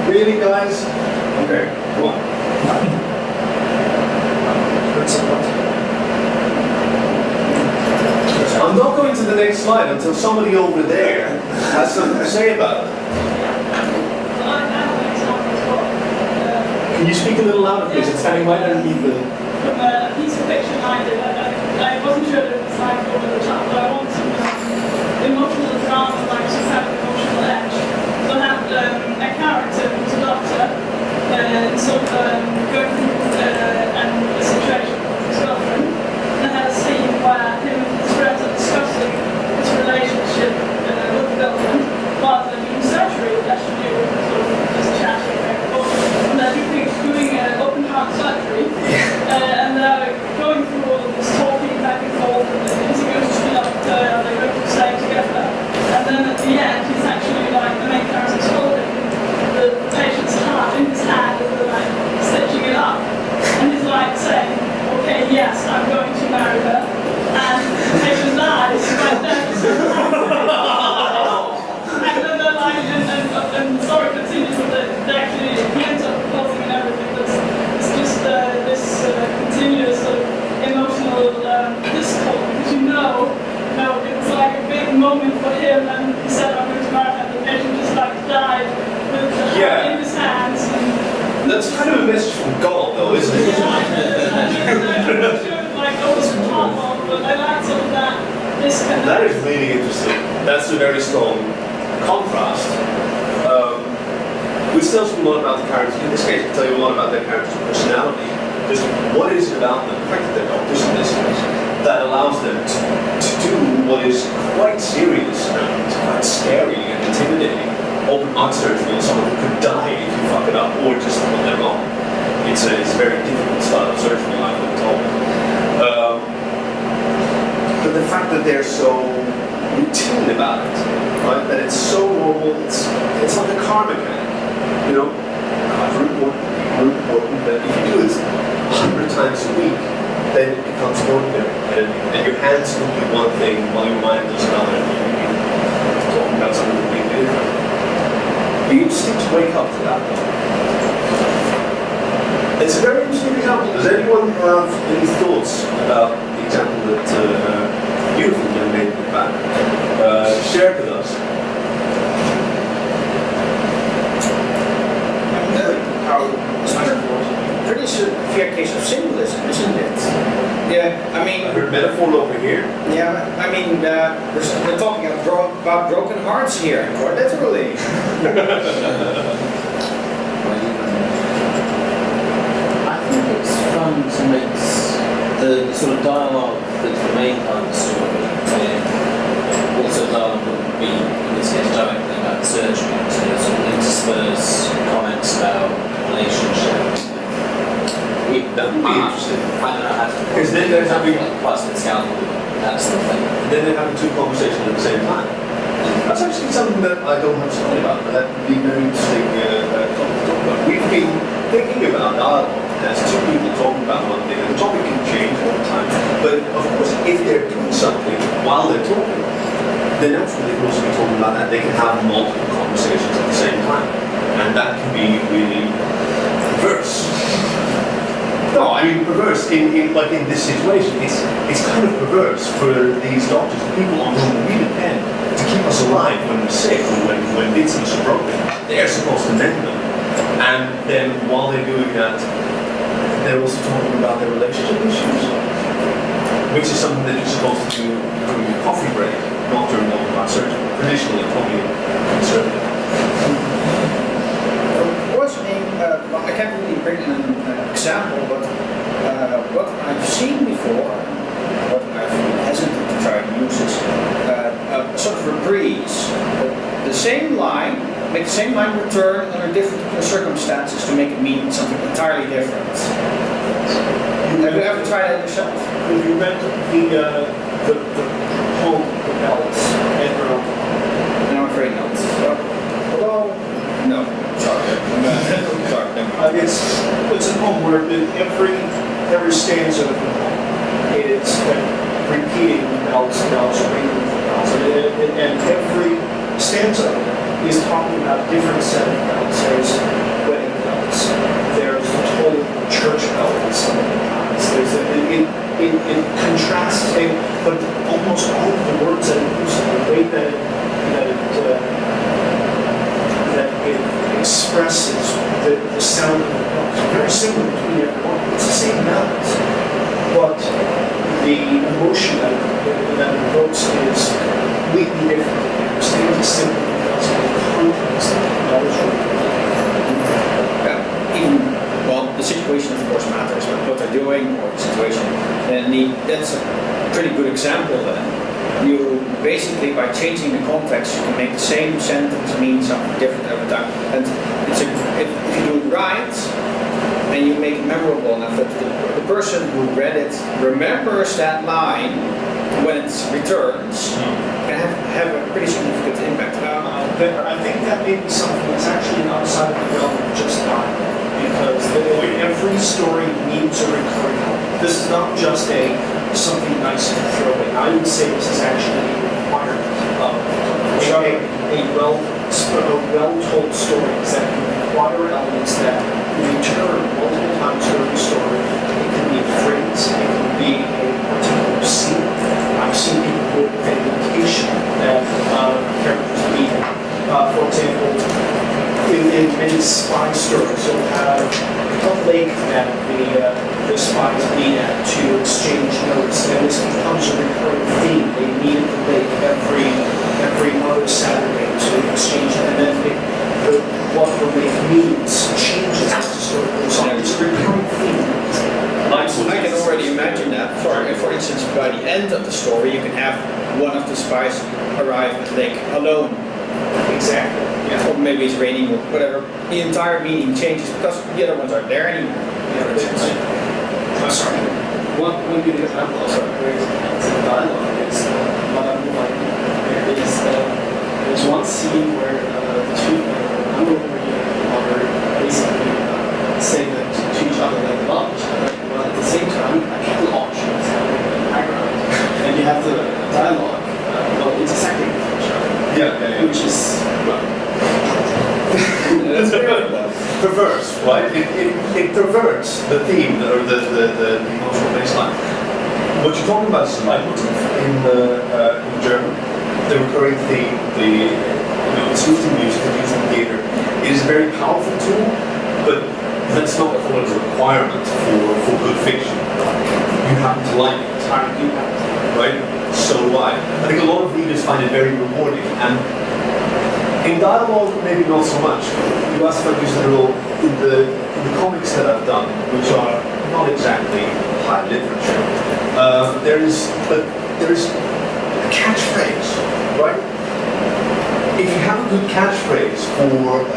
Really, guys? Okay, go on. I'm not going to the next slide until somebody over there has something to say about it. Can you speak a little louder, please? It's standing right underneath the... From a piece of fiction I did, I wasn't sure that it was like over the top, but I want some emotional drama, like just have an emotional edge. So I had a character who's a doctor, sort of going through a situation with his girlfriend, and I had a scene where him and his friends are discussing his relationship with the girlfriend, rather than doing surgery, that should do sort of just chatting back and forth. And they're doing open heart surgery, and they're going through all of this talking back and forth, and is he going to be up there, are they going to stay together? And then at the end, he's actually like, the main character's holding the patient's heart in his hand as they're like stitching it up. And he's like saying, okay, yes, I'm going to marry her. And the patient dies right there. And then they're like, and the story continues with it, they actually, he ends up proposing and everything, but it's just this continuous sort of emotional discord, because you know, it was like a big moment for him, and he said, I'm going to marry her, and the patient just like died with the heart in his hands. And that's kind of a message from God, though, isn't it? yeah, I'm sure like over the top, but I like sort of that disconnect. That is really interesting. That's a very strong contrast. Which tells you a lot about the characters. In this case, it can tell you a lot about their character's personality. Just what is it about them, the fact that they're doctors in this case, that allows them to do what is quite serious and quite scary and intimidating. Open heart surgery on someone who could die if you fuck it up, or just when they're wrong. It's a very difficult style of surgery, I've been told. But the fact that they're so routine about it, right? That it's so normal, it's like a car mechanic, you know? Cars are important, but if you do it 100 times a week, then it becomes ordinary, and your hands will do one thing while your mind does another, and you're talking about something completely different. Be interesting to wake up to that. It's a very interesting example. Does anyone have any thoughts about the example that Eurofurence made in the back? Share it with us. Pretty severe case of symbolism, isn't it? Yeah, I mean... I heard metaphor over here. Yeah, I mean, we're talking about broken hearts here, quite literally. I think it's fun to mix the sort of dialogue that's the main part of the story with also dialogue that would be, in this case, directly about surgery, so sort of intersperse comments about relationship. That would be interesting. I don't know how to... Because then they're having... Plastic scalpel, that sort of thing. Then they're having two conversations at the same time. That's actually something that I don't have to talk about, but that would be very interesting topic to talk about. We've been thinking about dialogue as two people talking about one thing, and the topic can change all the time. But of course, if they're doing something while they're talking, then naturally they can also be talking about that. They can have multiple conversations at the same time. And that can be really perverse. No, I mean perverse like in this situation. It's kind of perverse for these doctors, people on whom we depend to keep us alive when we're sick or when bits of us are broken. They're supposed to mend them. And then while they're doing that, they're also talking about their relationship issues, which is something that you're supposed to do during your coffee break, not during the open heart surgery. Traditionally, probably conservative. I can't really bring an example, but what I've seen before, what I've been hesitant to try to use is a sort of reprise. The same line, make the same line return under different circumstances to make it mean something entirely different. Have you ever tried that yourself? Have you read the whole propels and No, I'm afraid not. Well, no. Sorry, never mind. It's a poem where every stanza of the poem is repeating bells, bells, ringing bells, and every stanza is talking about a different set of bells. There's wedding bells, there's the toll church bell in some of the times. It contrasts, but almost all of the words that it uses, the way that it expresses the sound of the bells, very similar between everyone. It's the same melodies, but the emotion that it evokes is completely different. It understands simply because of the context that the bells are. Well, the situation of course matters, but what they're doing or the situation, and that's a pretty good example then. You basically, by changing the context, you can make the same sentence mean something different every time. And if you do it right, and you make it memorable enough that the person who read it remembers that line when it returns, can have a pretty significant impact. I think that may be something that's actually outside of the realm of just dialogue, because every story needs a recurring element. This is not just something nice to throw in. I would say this is actually a requirement of a well-told stories that can require elements that return multiple times during the story. It can be a phrase, it can be a particular scene. I've seen people with a location that characters meet. For example, in many spy stories, you'll have a lake that the spies meet at to exchange notes, and this becomes a recurring theme. They meet at the lake every other Saturday to exchange, and then what the lake means changes as the story goes on. It's a recurring theme. I can already imagine that. For instance, by the end of the story, you can have one of the spies arrive at the lake alone. Exactly. Yeah. Or maybe it's raining or whatever. The entire meaning changes because the other ones aren't there anymore. Sorry. One good example of dialogue is there's one scene where the two are basically saying that to each other that they love each other, but at the same time a cattle auction is happening in the background, and you have the dialogue intersecting with each other. Yeah. Which is That's perverse, right? It perverts the theme or the emotional baseline. What you're talking about is leitmotif in German. The recurring theme, it's used in music, it's used in theater. It is a very powerful tool, but that's not call it a requirement for good fiction. You happen to like it, right? So do I. I think a lot of readers find it very rewarding, and in dialogue, maybe not so much. You asked if I use the rule in the comics that I've done, which are not exactly high literature. There is a catchphrase, right? If you have a good catchphrase for a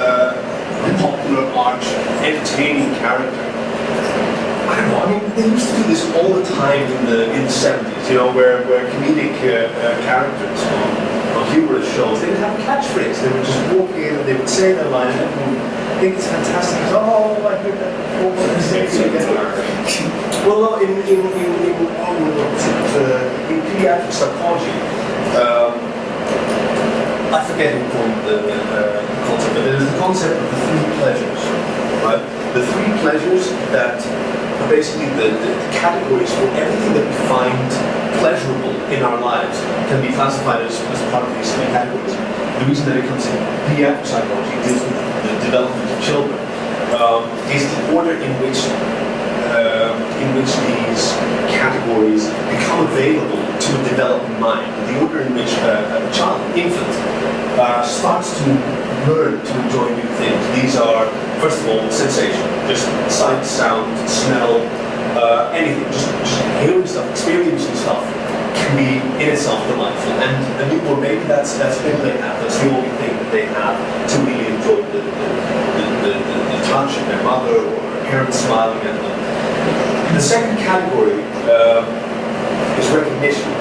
popular, arch, entertaining character, I don't know. I mean, they used to do this all the time in the 70s. You know, where comedic characters on humorous shows, they would have a catchphrase. They would just walk in and they would say their line, and everyone would think it's fantastic. Oh, I heard that before. Well, no, in pediatric psychology, I forget who called the concept, but there's the concept of the three pleasures, right? The three pleasures that are basically the categories for everything that we find pleasurable in our lives can be classified as part of these three categories. The reason that it comes in pediatric psychology deals with the development of children is the order in which these categories become available to a developing mind. The order in which a child, an infant, starts to learn to enjoy new things. These are, first of all, sensation, just sight, sound, smell, anything, just hearing stuff, experiencing stuff can be in itself delightful. And a newborn baby, that's all they have, that's the only thing that they have to really enjoy the touch of their mother or their parents smiling at them. The second category is recognition.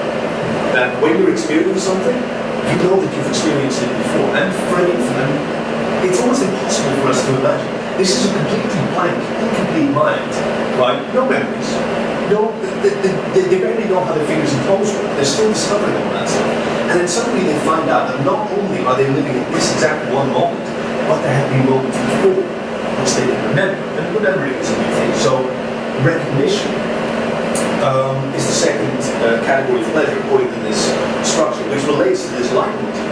That when you're experiencing something, you know that you've experienced it before. And for an infant, it's almost impossible for us to imagine. This is a completely blank, incomplete mind, right? No memories. No, they barely know how their fingers and toes work. They're still discovering all that stuff. And then suddenly they find out that not only are they living at this exact one moment, but there have been moments before which they didn't remember. And remembering is a new thing. So recognition is the second category of pleasure according to this structure, which relates to this leitmotif.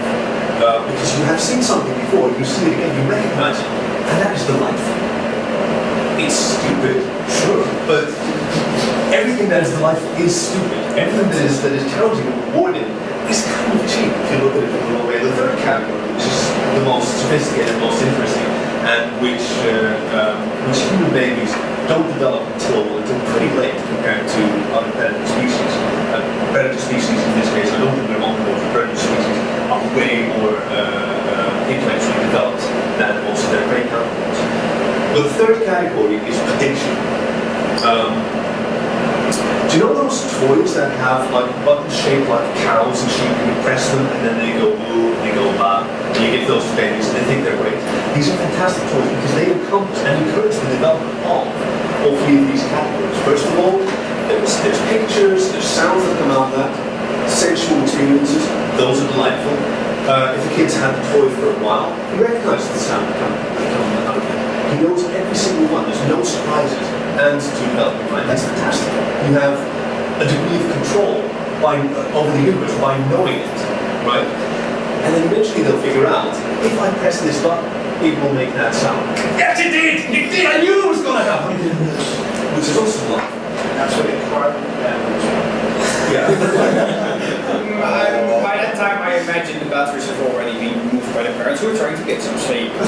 Because you have seen something before, you see it again, you recognize it, and that is delightful. It's stupid, sure, but everything that is delightful is stupid. Everything that is challenging and rewarding is kind of cheap if you look at it from the wrong way. The third category, which is the most sophisticated, most interesting, and which human babies don't develop until pretty late compared to other predator species. Predator species in this case, I don't think they're on the predator species, are way more intellectually developed than most of their prey counterparts. The third category is prediction. Do you know those toys that have like buttons shaped like cows and sheep, and you press them and then they go blue and they go ba, and you give those to babies and they think they're great? These are fantastic toys because they encompass and encourage the development of all three of these categories. First of all, there's pictures, there's sounds that come out of that, sensual experiences, those are delightful. If the kid's had the toy for a while, he recognizes the sound that comes out of it. He knows every single one, there's no surprises, and to develop your mind, that's fantastic. You have a degree of control over the universe by knowing it, right? And then eventually they'll figure out, if I press this button, it will make that sound. Yes, it did! It did! I knew it was going to happen! Which is also love. That's what they call it. Yeah. By that time, I imagine the batteries have already been removed by the parents who are trying to get some sleep. But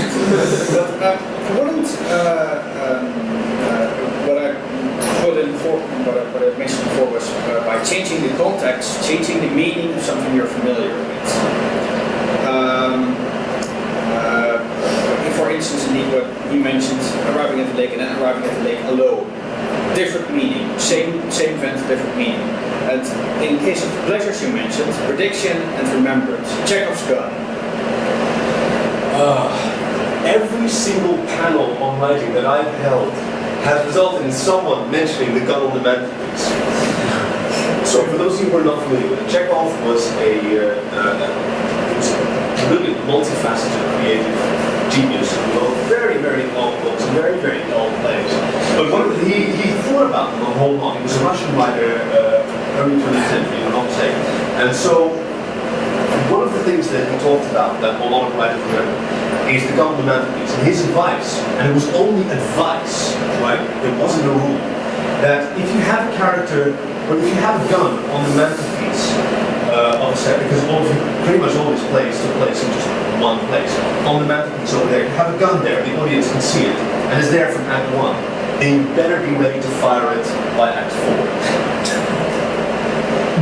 what I mentioned before was by changing the context, changing the meaning of something you're familiar with. For instance, indeed, what you mentioned, arriving at the lake and then arriving at the lake alone. Different meaning, same event, different meaning. And in the case of the pleasures you mentioned, prediction and remembrance. Chekhov's gun. Every single panel on writing that I've held has resulted in someone mentioning the gun on the mantelpiece. So for those of you who are not familiar with it, Chekhov was a brilliant, multifaceted, creative genius who wrote very, very long books and very, very dull plays. But he thought about them a whole lot. He was a Russian writer, early 20th century, if I'm not mistaken. And so one of the things that he talked about that a lot of writers remember is the gun on the mantelpiece. And his advice, and it was only advice, right? It wasn't a rule, that if you have a character, or if you have a gun on the mantelpiece of a set, because pretty much all his plays took place in just one place, on the mantelpiece over there, you have a gun there, the audience can see it, and it's there from Act 1, then you better be ready to fire it by Act 4.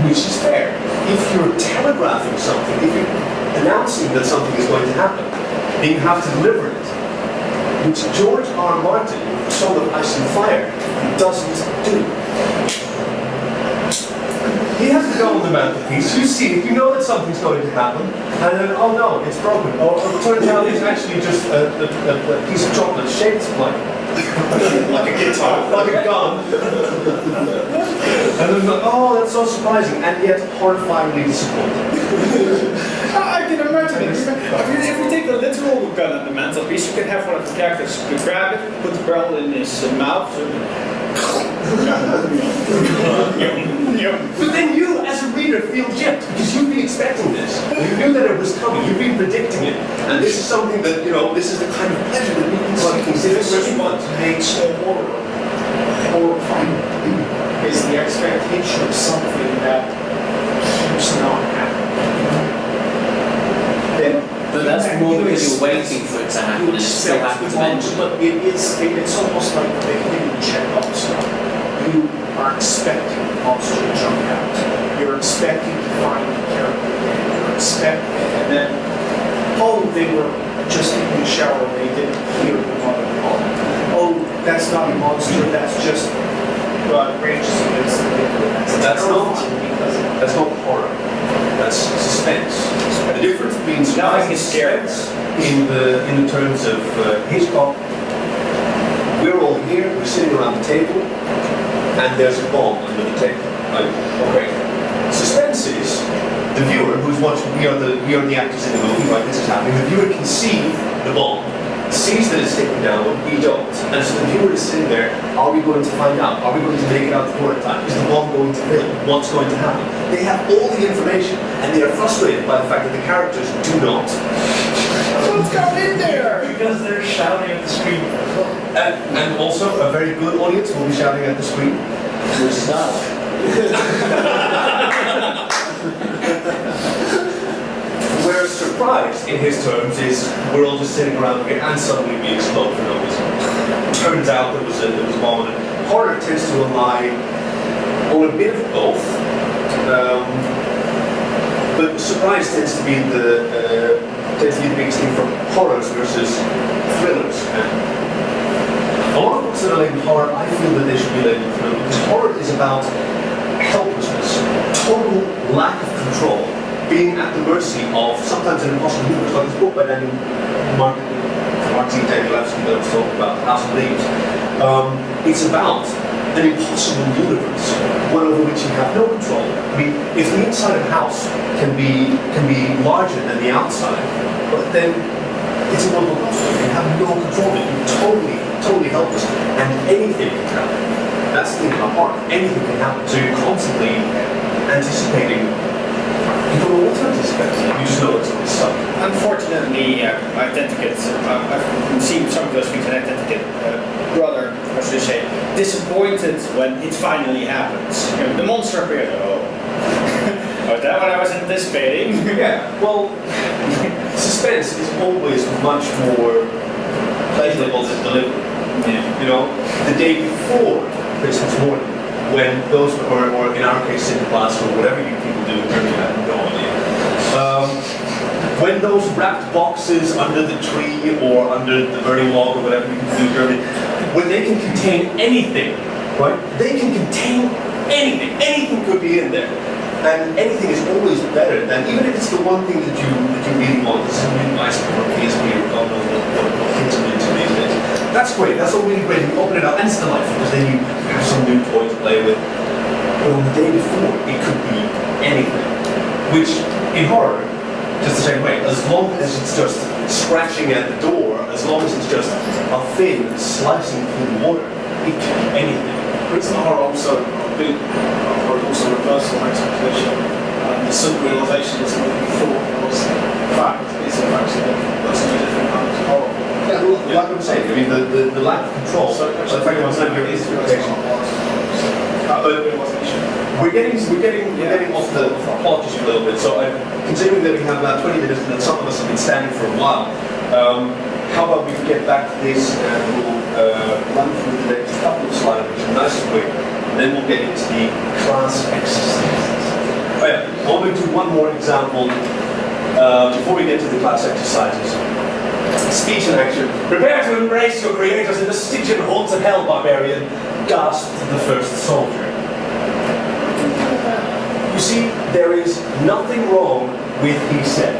Which is fair. If you're telegraphing something, if you're announcing that something is going to happen, then you have to deliver it. Which George R. Martin, Song of Ice and Fire, doesn't do. He has to go on the mantelpiece, you see it, you know that something's going to happen, and then, oh no, it's broken. Or it turns out it's actually just a piece of chocolate shaped like a guitar, like a gun. And then, oh, that's so surprising, and yet horrifyingly disappointing. I can imagine it. If we take the literal gun at the mantelpiece, you can have one of the characters grab it, put the barrel in his mouth. But then you, as a reader, feel gypped because you've been expecting this. You knew that it was coming. You've been predicting it, and this is something that this is the kind of pleasure that we can see. This is what makes horror horrifying. Is the expectation of something that keeps not happening. But that's more because you're waiting for it to happen and it still happens eventually. But it's almost like the hidden Chekhov stuff. You are expecting the monster to jump out. You're expecting to find the character again. You're expecting, and then, they were just in the shower and they didn't hear the mother call. Oh, that's not a monster, that's just ranges against the liquid. That's not horror. That's suspense. The difference between surprise and suspense in the terms of Hitchcock, we're all here, we're sitting around the table, and there's a bomb under the table. Right? Okay. Suspense is the viewer who's watching. We are the actors in the movie. Right? This is happening. The viewer can see the bomb, sees that it's taken down, but we don't. And so the viewer is sitting there. Are we going to find out? Are we going to make it out the door in time? Is the bomb going to fail? What's going to happen? They have all the information, and they are frustrated by the fact that the characters do not. What's going in there? Because they're shouting at the screen. And also, a very good audience will be shouting at the screen. Whereas surprise, in his terms, is we're all just sitting around here and suddenly we explode for no reason. Turns out there was a bomb. Horror tends to rely on a bit of both, but surprise tends to be the biggest thing from horrors versus thrillers. A lot of books that are labeled horror, I feel that they should be labeled thriller, because horror is about helplessness, total lack of control, being at the mercy of sometimes an impossible universe, like this book by Martin Dialect that I was talking about, House of Leaves. It's about an impossible universe, one over which you have no control. I mean, if the inside of a house can be larger than the outside, but then it's a wonderful house. You have no control of it. You're totally helpless, and anything can happen. That's the thing about horror. Anything can happen. So you're constantly anticipating. You don't know what to anticipate. You just know it's going to suck. Unfortunately, I tend to get, I've seen some of those things, and I tend to get rather, how should I say, disappointed when it finally happens. You know, the monster appears. Oh, was that what I was anticipating? Yeah. Well, suspense is always much more pleasurable than delivery. Yeah. You know, the day before Christmas morning, when those, or in our case, in class or whatever you people do in Germany, I have no idea. When those wrapped boxes under the tree or under the burning log or whatever you can do in Germany, when they can contain anything, right? They can contain anything. Anything could be in there. And anything is always better than, even if it's the one thing that you really want. This is a really nice or PSP or God knows what kids are into these days. That's great, that's all really great. You open it up and it's delightful because then you have some new toy to play with. But on the day before, it could be anything. Which, in horror, just the same way, as long as it's just scratching at the door, as long as it's just a fin slicing through the water, it can be anything. But it's not horror also a big, or also reversal of expectation. The sudden realization that something you thought was fact is in fact that's a different kind of horror. Yeah, like I'm saying, I mean, the lack of control, so the fact that it's not your expectation. We're getting off the plot just a little bit. So considering that we have about 20 minutes and that some of us have been standing for a while, how about we get back to this and we'll run through the next couple of slides, which are nice and quick, and then we'll get into the class exercises. Oh yeah, I want to do one more example before we get to the class exercises. Speech and action. Prepare to embrace your creators in the Stygian haunts of hell, barbarian, gasped the first soldier. You see, there is nothing wrong with he said.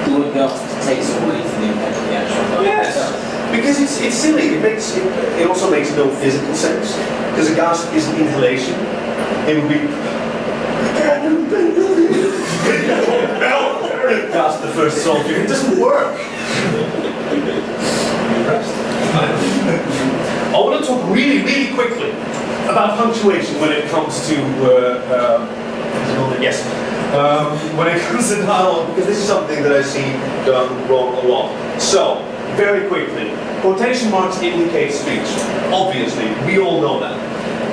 The word gasp takes away from the impact of the actual life. Yes, because it's silly. It also makes no physical sense. Because a gasp is an inhalation. It would be. Gasp the first soldier. It doesn't work. I want to talk really, really quickly about punctuation when it comes to when it comes to dialogue, because this is something that I see done wrong a lot. So, very quickly, quotation marks indicate speech. Obviously, we all know that.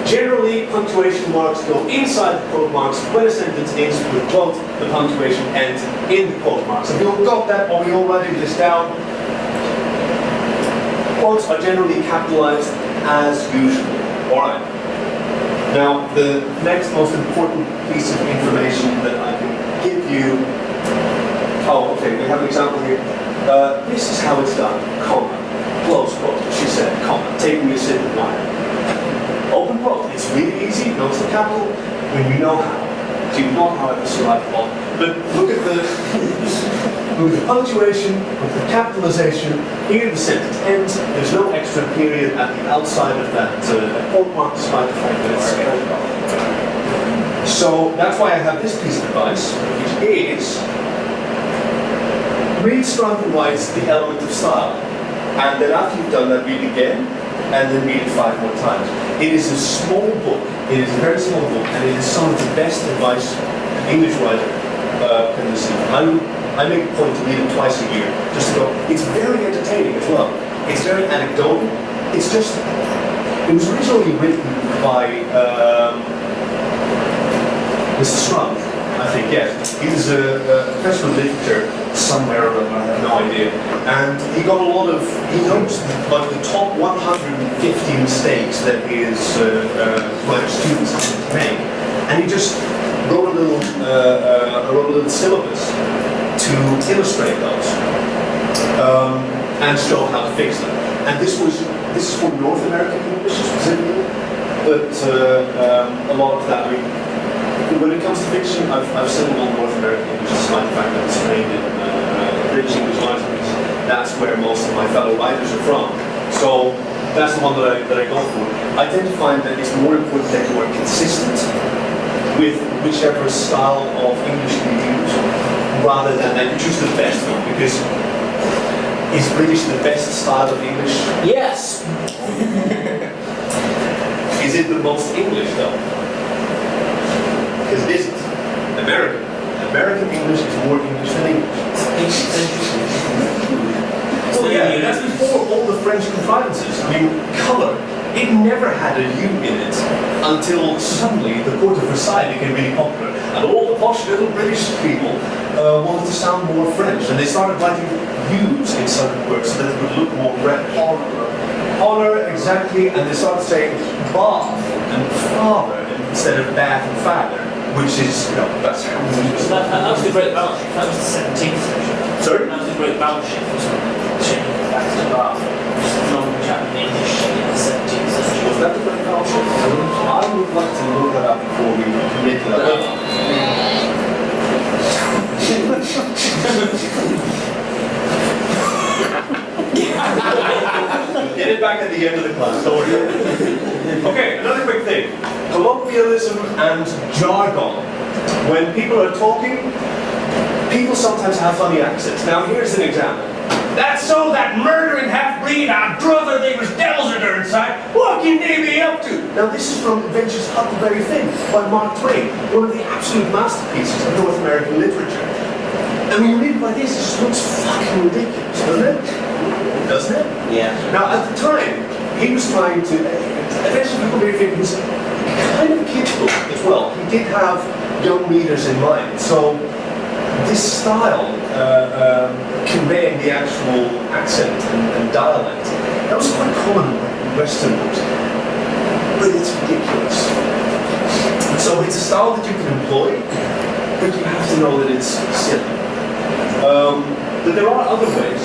Generally, punctuation marks go inside the quote marks when a sentence ends with quote, the punctuation ends in the quote marks. If you all got that, are we all writing this down? Quotes are generally capitalized as usual. Alright. Now, the next most important piece of information that I can give you. Oh, okay, we have an example here. This is how it's done, comma, close quote, she said, comma, taking a sip of wine. Open quote. quote. It's really easy, notice the capital, when you know how. So you know how to survive the plot. But look at the look at the punctuation, look at the capitalization. Here the sentence ends. There's no extra period at the outside of that quote mark, despite the fact that it's so that's why I have this piece of advice, which is read Strunk and White's The Element of Style. And then after you've done that, read it again, and then read it 5 more times. It is a small book, it is a very small book, and it is some of the best advice an English writer can receive. I make a point to read it twice a year, just to go. It's very entertaining as well. It's very anecdotal. It's just, it was originally written by Mr. Strunk, I think, yes. He's a professor of literature somewhere, I have no idea. And he got a lot of, he noticed like the top 150 mistakes that his students make. And he just wrote a little syllabus to illustrate those and show how to fix them. And this is for North American English specifically, but a lot of that, when it comes to fiction, I've studied all North American English, despite the fact that it's trained in British English libraries. That's where most of my fellow writers are from. So that's the one that I go for. I tend to find that it's more important that you are consistent with whichever style of English you use, rather than that you choose the best one, because is British the best style of English? Yes! Is it the most English though? Because it isn't. American English is more English than English. Well, yeah, that's before all the French contrivances. I mean, colour, it never had a U in it until suddenly the Court of Versailles became really popular. And all the posh little British people wanted to sound more French. And they started writing U's in certain words so that it would look more French. Honor, exactly. And they started saying bath and father instead of bath and father. Which is, you know, that's how we use it. That was the great battleship. That was the 17th century. Sorry? That was the great battleship, wasn't it? Changing back to bath. Just a phenomenal chap in English in the 17th century. Was that the great battleship? I would like to look that up before we commit to that. Get it back at the end of the class, don't worry. Okay, another quick thing. Colloquialism and jargon. When people are talking, people sometimes have funny accents. Now here's an example. That's so that murdering half-breed, our brother, they was devils in there inside. What can they be up to? Now this is from Adventures of Huckleberry Finn by Mark Twain, one of the absolute masterpieces of North American literature. And when you read it like this, it just looks fucking ridiculous, doesn't it? Doesn't it? Yeah. Now at the time, he was trying to, Adventures of Huckleberry Finn was kind of a kid's book as well. He did have young readers in mind. So this style, conveying the actual accent and dialect, that was quite common in Western books. But it's ridiculous. So it's a style that you can employ, but you have to know that it's silly. But there are other ways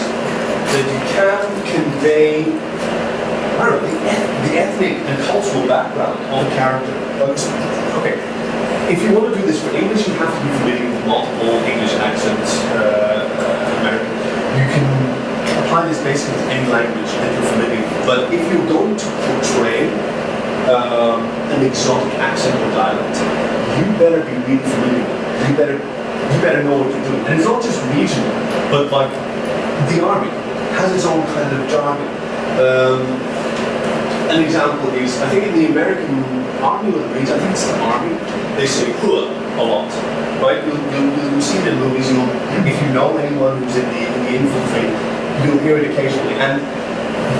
that you can convey, I don't know, the ethnic and cultural background of a character. Okay, if you want to do this for English, you have to be familiar with multiple English accents, American. You can apply this basically to any language that you're familiar with. But if you're going to portray an exotic accent or dialect, you better be really familiar with it. You better know what you're doing. And it's not just regional, but like the army has its own kind of jargon. An example is, I think in the American Army or the Marines, I think it's the Army, they say "huh" a lot, right? You'll see it in movies. If you know anyone who's in the infantry, you'll hear it occasionally. And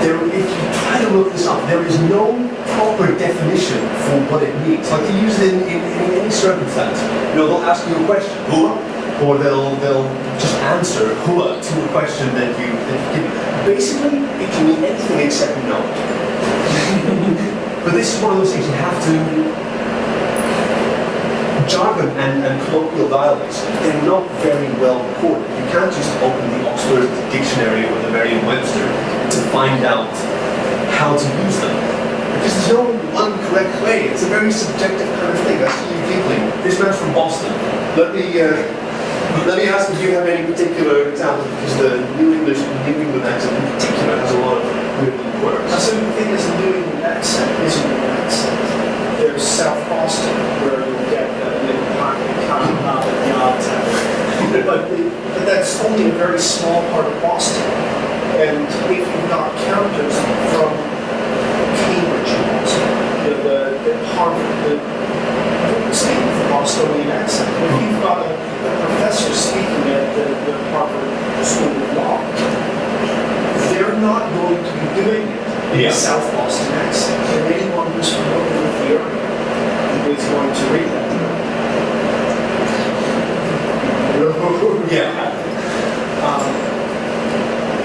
if you try to look this up, there is no proper definition for what it means. Like you use it in any circumstance. You know, they'll ask you a question, "huh," or they'll just answer "huh" to a question that you give. Basically, it can mean anything except no. But this is one of those things you have to. Jargon and colloquial dialects, they're not very well recorded. You can't just open the Oxford Dictionary or the Merriam-Webster to find out how to use them. Because there's no one correct way. It's a very subjective kind of thing. I see you giggling. This man's from Boston. Let me ask if you have any particular examples, because the New England accent in particular has a lot of weird words. So the thing is, the New England accent isn't an accent. There's South Boston, where you'll get the but that's only a very small part of Boston. And if you've got characters from Cambridge, the Harvard, the speaking with the Bostonian accent, if you've got a professor speaking at the Harvard School of Law, they're not going to be doing it in the South Boston accent. And anyone who's familiar with the area is going to read that. Yeah.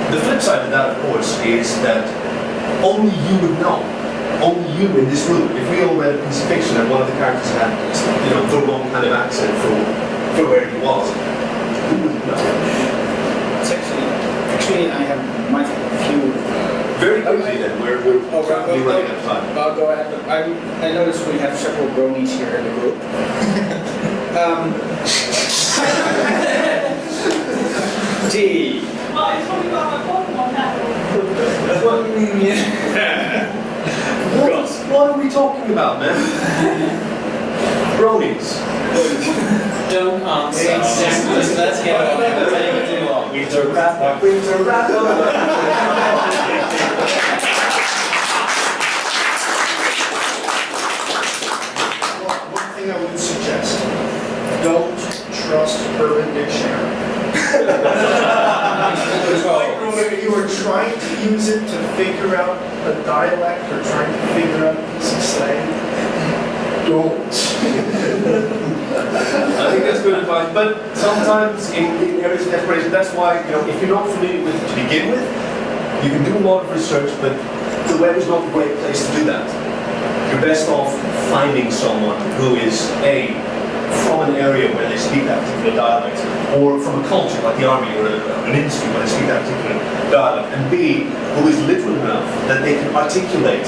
The flip side of that, of course, is that only you would know. Only you in this room. If we all read a piece of fiction and one of the characters had, the wrong kind of accent for where he was, who would know? It's actually, might have a few. Very quickly then, we're probably running out of time. I'll go ahead. I noticed we have several bronies here in the group. T. Well, it's probably about my Pokemon now. What are we talking about, man? Bronies. Don't answer. Exactly. Let's get on. We're taking too long. Winter wrap up. Winter wrap up. One thing I would suggest, don't trust Urban Dictionary. If you are trying to use it to figure out a dialect or trying to figure out a piece of slang, don't. I think that's good advice, but sometimes in areas of desperation, that's why, if you're not familiar with it to begin with, you can do a lot of research, but the web is not a great place to do that. You're best off finding someone who is from an area where they speak that particular dialect, or from a culture like the army or an industry where they speak that particular dialect, and B, who is literal enough that they can articulate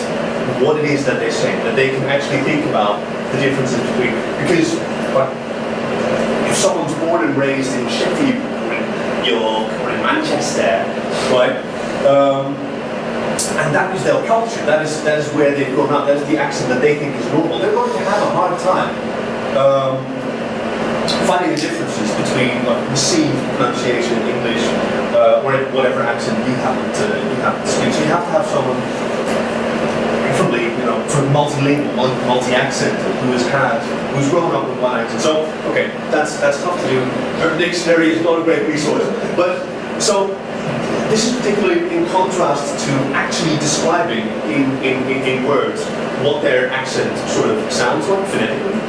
what it is that they're saying, that they can actually think about the differences between, because if someone's born and raised in Sheffield or in York or in Manchester, right, and that is their culture, that is where they've grown up, that is the accent that they think is normal, they're going to have a hard time finding the differences between received pronunciation in English or whatever accent you happen to speak. So you have to have someone, preferably, sort of multilingual, multi-accent, who's grown up with one accent. So, okay, that's tough to do. Urban Dictionary is not a great resource, but so this is particularly in contrast to actually describing in words what their accent sort of sounds like phonetically.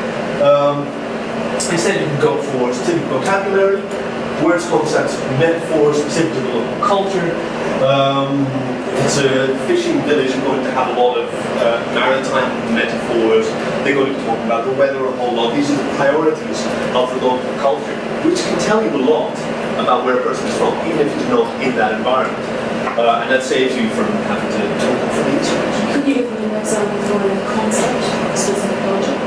Instead, you can go for specific vocabulary, words, concepts, metaphors specific to the local culture. If it's a fishing village, you're going to have a lot of maritime metaphors. They're going to talk about the weather a whole lot. These are the priorities of the local culture, which can tell you a lot about where a person is from, even if he's not in that environment. And that saves you from having to talk for the research. Could you give me an example for a concept, a specific project?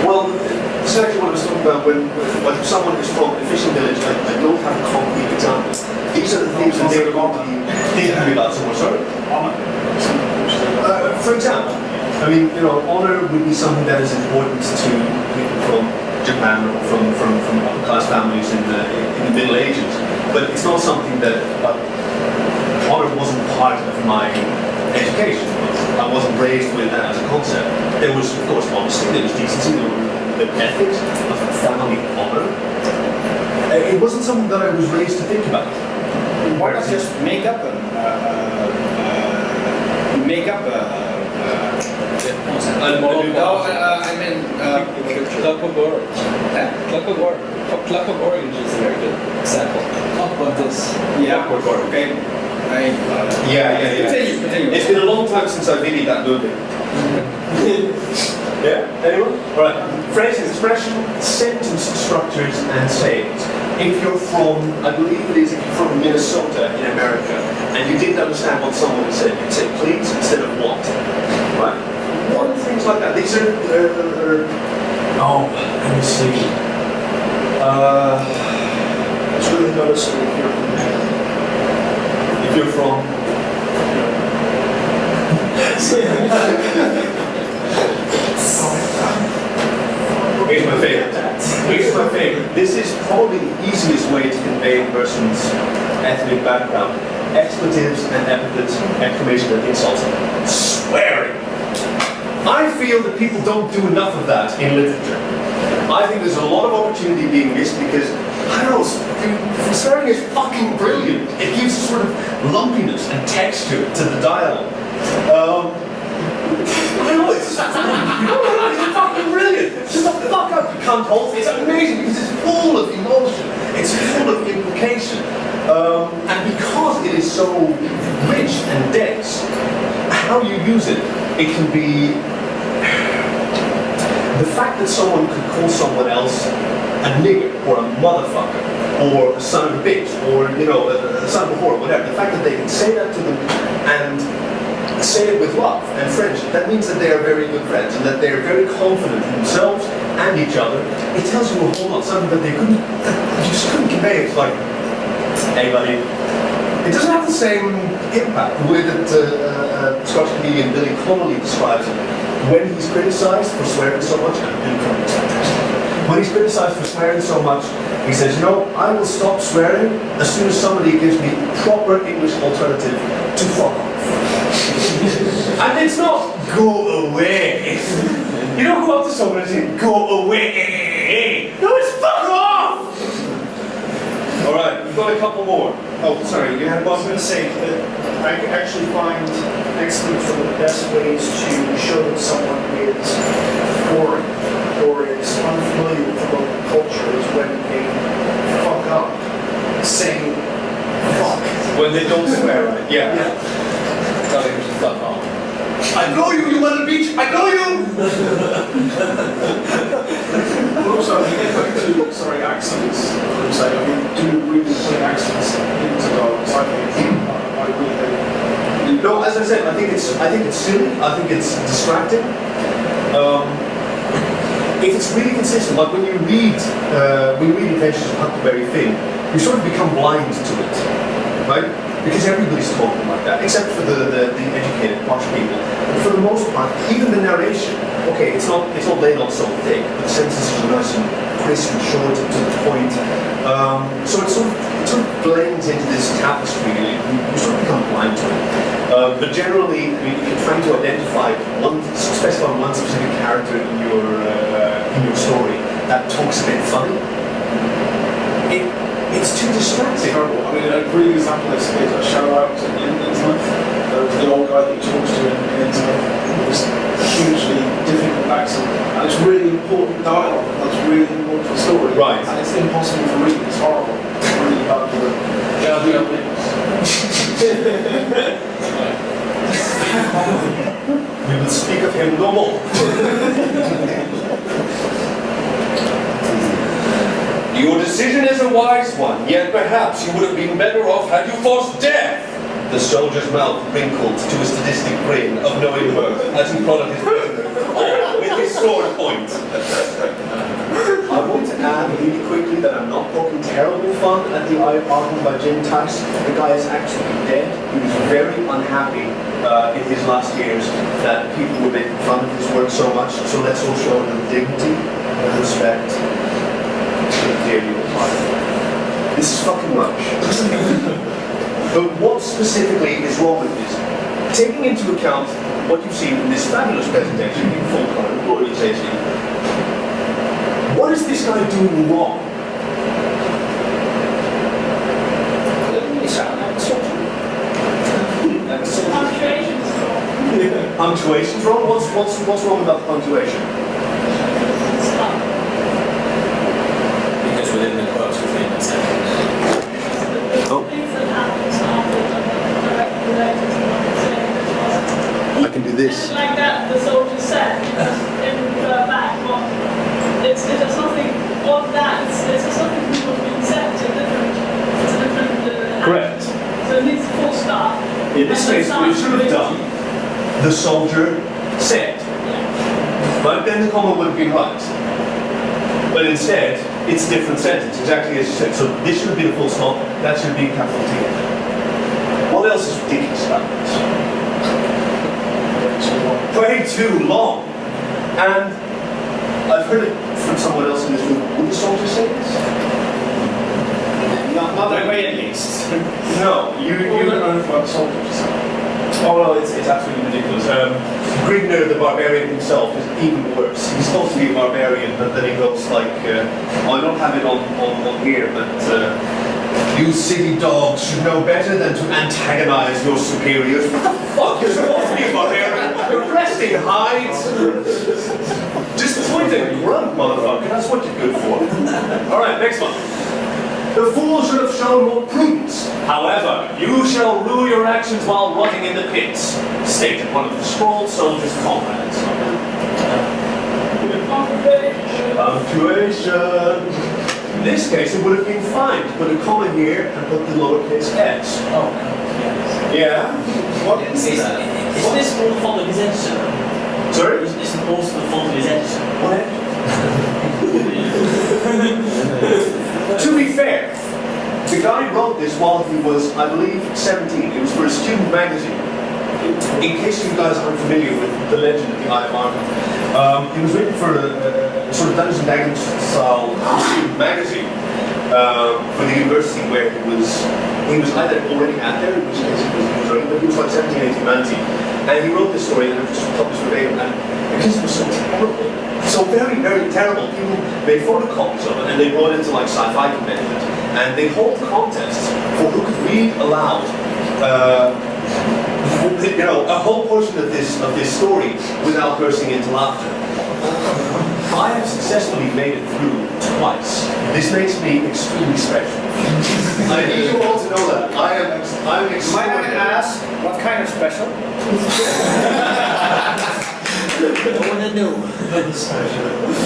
Well, this is actually what I was talking about when if someone is from a fishing village, I don't have a concrete example. These are the things that they're going to be thinking about somewhere. Sorry? For example, honor would be something that is important to people from Japan or from upper class families in the Middle Ages. But it's not something that honor wasn't part of my education. I wasn't raised with that as a concept. There was, of course, honesty, there was decency, there were the ethics of family honor. It wasn't something that I was raised to think about. Why not just make up a Clock of Orange is a very good example of this. Yeah, okay. Continue. It's been a long time since I've videoed that movie. Yeah? Anyone? Alright. Phrases, expression, sentence structures, and sayings. If you're from, I believe it is, if you're from Minnesota in America, and you didn't understand what someone said, you'd say please instead of If you're from... Here's my favorite. Here's my favorite. This is probably the easiest way to convey a person's ethnic background. Expletives and epithets, exclamation and insults. Swearing. I feel that people don't do enough of that in literature. I think there's a lot of opportunity being missed because, I don't know, swearing is fucking brilliant. It gives sort of lumpiness and texture to the dialogue. I know, it's fucking brilliant. It's just a fuck up you can't hold. It's amazing because it's full of emotion. It's full of implication. And because it is so rich and dense, how you use it, it can be... The fact that someone could call someone else a nigger, or a motherfucker, or a son of a bitch, or, you know, a son of a whore, whatever, the fact that they can say that to them and say it with love and friendship, that means that they are very good friends and that they are very confident in themselves and each other. It tells you a whole lot, something that you just couldn't convey. It's like, hey buddy. It doesn't have the same impact the way that Scottish comedian Billy Connolly describes it. When he's criticised for swearing so much, and Billy Connolly's fantastic. When he's criticised for swearing so much, he says, you know, I will stop swearing as soon as somebody gives me proper English alternative to fuck off. And it's not go away. You don't go up to someone and say, go away. No, it's fuck off! Alright, we've got a couple more. Oh, sorry, you had one? I was going to say that I actually find experts are the best ways to show that someone is foreign or is unfamiliar with the local culture is when they fuck up saying fuck. When they don't swear, right? Yeah. Tell him to fuck off. I know you, you little bitch! I know you! But also, if you get back to, accents, I would say, I mean, do really put accents into dialogues. I really think. No, as I said, I think it's silly. I think it's distracting. If it's really consistent, like when you read Adventures of Huckleberry Finn, you sort of become blind to it, right? Because everybody's talking like that, except for the educated, posh people. But for the most part, even the narration, okay, it's not laid on so thick, but the sentences are nice and crisp and short and to the point. So it sort of blends into this tapestry. You sort of become blind to it. But generally, I mean, if you're trying to specify one specific character in your story that talks a bit funny, it's too distracting. Terrible. I mean, a really good example is a shout out in Innsmouth. The old guy that he talks to in Innsmouth with this hugely difficult accent. And it's really important dialogue, that's really important for the story. Right. And it's impossible to read, it's horrible. It's really bad for it. We will speak of him no more. Your decision is a wise one, yet perhaps you would have been better off had you forced death. The soldier's mouth wrinkled to a sadistic grin of knowing mirth as he prodded his prisoner with his sword point. I want to add really quickly that I'm not poking terrible fun at the argument by Jim Tice. The guy is actually dead. He was very unhappy in his last years that people were making fun of his work so much. So let's all show him dignity and respect. This is fucking rubbish. But what specifically is wrong with this? Taking into account what you've seen in this fabulous presentation in full color, glorious HD, what is this guy doing wrong? Punctuation's wrong. Punctuation's wrong? What's wrong about the punctuation? Stop. Because within the quotes within the sentence. Oh. Things that happen are directly related to what I'm saying. I can do this. Like that, the soldier said, because it would refer back, but it has nothing of that, it's just something people have been said, it's a different Correct. So it needs a full stop. In this case, we should have done the soldier said. Yeah. Right? Then the comma would have been right. But instead, it's a different sentence, exactly as you said. So this should be a full stop, that should be a capital T. What else is ridiculous about this? Way too long. And I've heard it from someone else in this room. Would the soldier say this? Not that way at least. No, you don't know what soldiers say. Oh well, it's absolutely ridiculous. Grigner, the barbarian himself, is even worse. He's supposed to be a barbarian, but then he goes like, I don't have it on here, but you city dogs should know better than to antagonize your superiors. What the fuck? You're supposed to be a barbarian. You're dressed in hides. Just point and grunt, motherfucker. That's what you're good for. Alright, next one. The fool should have shown more prudence. However, you shall rue your actions while rotting in the pits, stated one of the small soldiers' comrades. Punctuation. In this case, it would have been fine to put a comma here and put the lowercase s. Oh, yes. Yeah? What is that? Is this all the fault of his editor? Sorry? Is this also the fault of his editor? What? To be fair, the guy wrote this while he was, I believe, 17. It was for a student magazine. In case you guys aren't familiar with the legend of the Eye of Arkham, it was written for a sort of Dungeons and Dragons style student magazine for the university where he was either already at there, in which case he was already, but he was like 17, 18, 19. And he wrote this story and it was just published verbatim, and because it was so terrible, so very, very terrible, people made photocopies of it and they brought it to like sci-fi conventions, and they hold contests for who could read aloud a whole portion of this story without bursting into laughter. I have successfully made it through twice. This makes me extremely special. I need you all to know that. I am Might I ask, what kind of special? I want to know.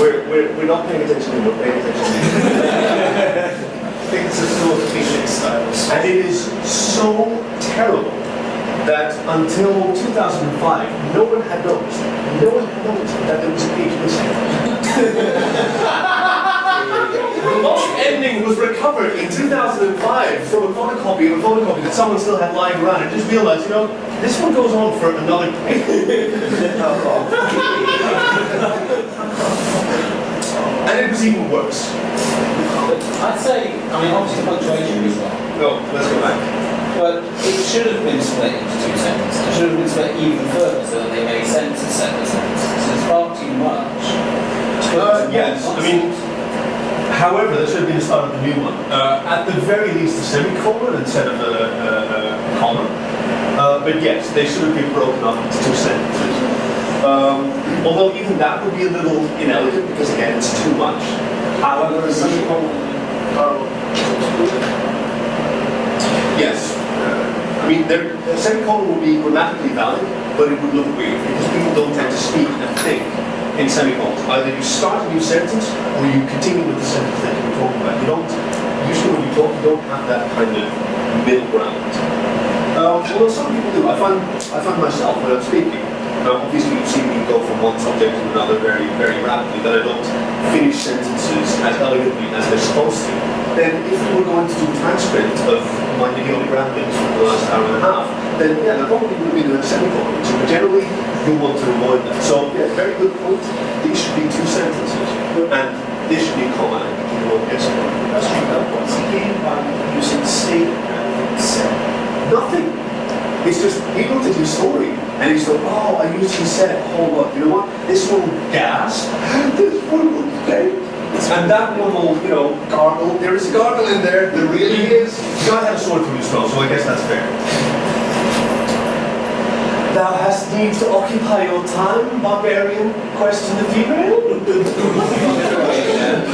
We're not paying attention, we're paying attention. I think it's a sort of Phoenix style. And it is so terrible that until 2005, no one had noticed that there was a page missing. The long ending was recovered in 2005 from a photocopy that someone still had lying around, and just realized, this one goes on for another page. And it was even worse. I'd say, obviously punctuation as well. No, let's go back. But it should have been split into two sentences. It should have been split even further so that they made sense as separate sentences. It's far too much. Yes, however, there should have been the start of the new one. At the very least, a semicolon instead of a comma. But yes, they should have been broken up into two sentences. Although even that would be a little inelegant because, again, it's too much. However, a semicolon. Yes. A semicolon would be grammatically valid, but it would look weird because people don't tend to speak and think in semicolons. Either you start a new sentence or you continue with the sentence that you were talking about. Usually when you talk, you don't have that kind of middle ground. Although some people do. I find myself when I'm speaking, obviously you see me go from one subject to another very, very rapidly, that I don't finish sentences as elegantly as they're supposed to. Then if we were going to do a transcript of my idiotic ramblings for the last hour and a half, then yeah, there probably would be a semicolon. So generally, you'll want to avoid that. So yeah, very good point. These should be two sentences, and this should be a comma. You won't get somewhere. That's true. What's the game by using state rather than said? Nothing. It's just, he looked at your story, and he's like, oh, I usually said, hold up, you know what? This one will gasp, this one will think, and that one will, gargle. There is a gargle in there, there really is. The guy had a sword through his throat, so I guess that's fair. Thou hast need to occupy your time, barbarian? Question the female.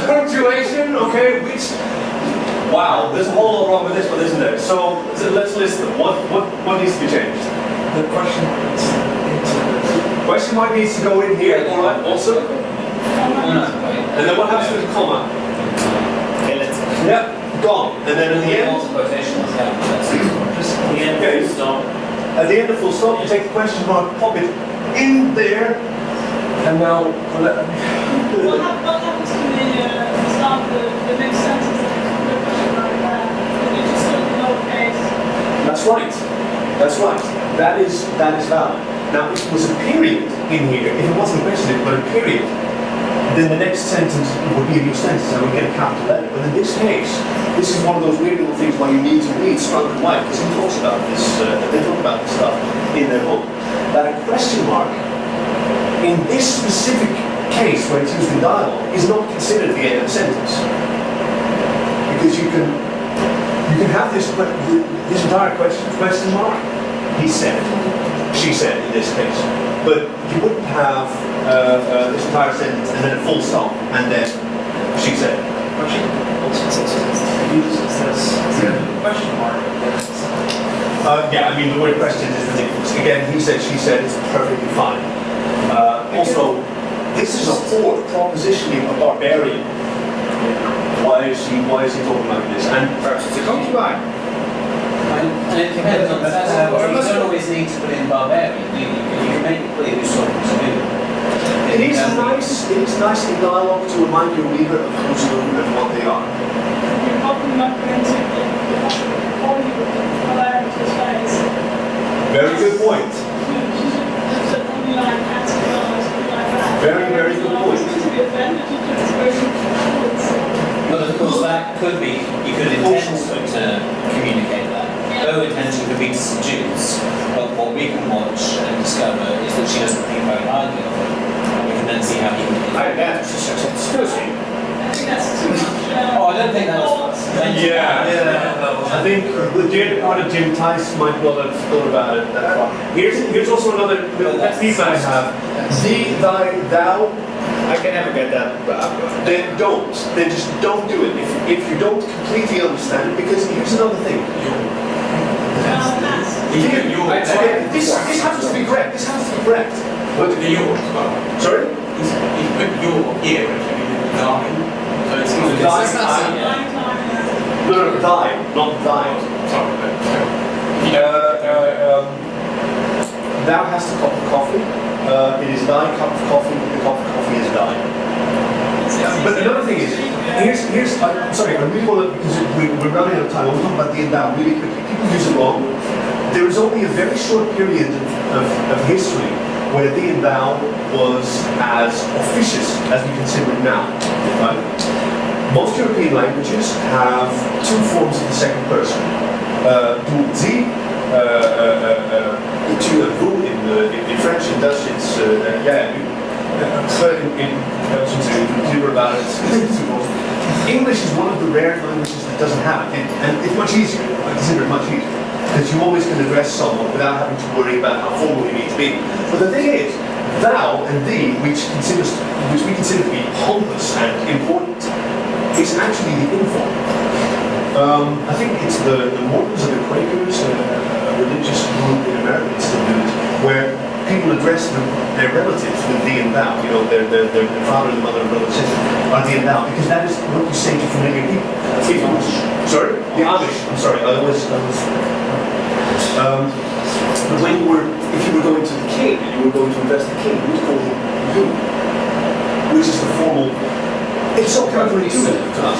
Punctuation, okay, which... Wow, there's a whole lot wrong with this one, isn't there? So let's list them. What needs to be changed? The question mark needs to enter. Question mark needs to go in here, alright, also. And then what happens to the comma? Yep, gone. And then at the end? Just at the end, Okay. full stop. At the end of full stop, you take the question mark, pop it in there, and now... What happens to the start of the next sentence? The question mark there. You just put the lowercase. That's right. That's right. That is valid. Now, if it was a period in here, if it wasn't a question, but a period, then the next sentence would be a new sentence and we get a capital letter. But in this case, this is one of those weird little things why you need to read Strunk and White, because he talks about this, they talk about this stuff in their book. That a question mark, in this specific case where it's used in dialogue, is not considered at the end of the sentence. Because you can have this entire question mark, he said, she said in this case. But you wouldn't have this entire sentence and then a full stop and then she said. Question mark. Yeah, I mean the word question is ridiculous. Again, he said, she said, it's perfectly fine. Also, this is a whore propositioning a barbarian. Why is he talking like this? And Perhaps it's a concubine. And it depends on that. You don't always need to put in barbarian, do you? You can make it clear who's talking to who. it is nice in dialogue to remind your reader of who's who and what they are. You're probably not going to call you hilarious ways. Very good point. She's only like categorized or something like that. Very, very good point. To be offended, you just go forwards. But of course that could be, you could intend to communicate that. Her intention could be to seduce, but what we can watch and discover is that she doesn't think very highly of him. And we can then see how he can Excuse me. I think that's too much. Oh, I don't think that was... I think Jim Tice might well have thought about it that far. Here's also another little pet peeve I have. Thee, thy, thou. I can never get that. Then don't. Then just don't do it. If you don't completely understand it, because here's another thing. This happens to be correct. This has to be correct. What The your as well. Sorry? He's put your here actually in thine. So it's not No, thy, not thine. sorry, but Thou hast a cup of coffee. It is thy cup of coffee. The cup of coffee is thine. But another thing is, I'm sorry, I really want to, because we're running out of time, I want to talk about the and thou really quickly. People use it wrong. There is only a very short period of history where the and thou was as officious as we consider it now. Right? Most European languages have two forms of the second person. Du, sie, tu, vous in French, in Dutch it's yeah, but in about it, it's two forms. English is one of the rare languages that doesn't have it, and it's much easier. I consider it much easier because you always can address someone without having to worry about how formal you need to be. But the thing is, thou and thee, which we consider to be pompous and important, is actually the inform. I think it's the Mormons or the Quakers, a religious group in America that still do it, where people address their relatives with thee and thou. You know, their father, the mother, brother, sister are thee and thou, because that is what you say to familiar people. Sorry? The Amish. I'm sorry. But if you were going to the king and you were going to address the king, you would call him you, which is the formal. It's so counterintuitive to us.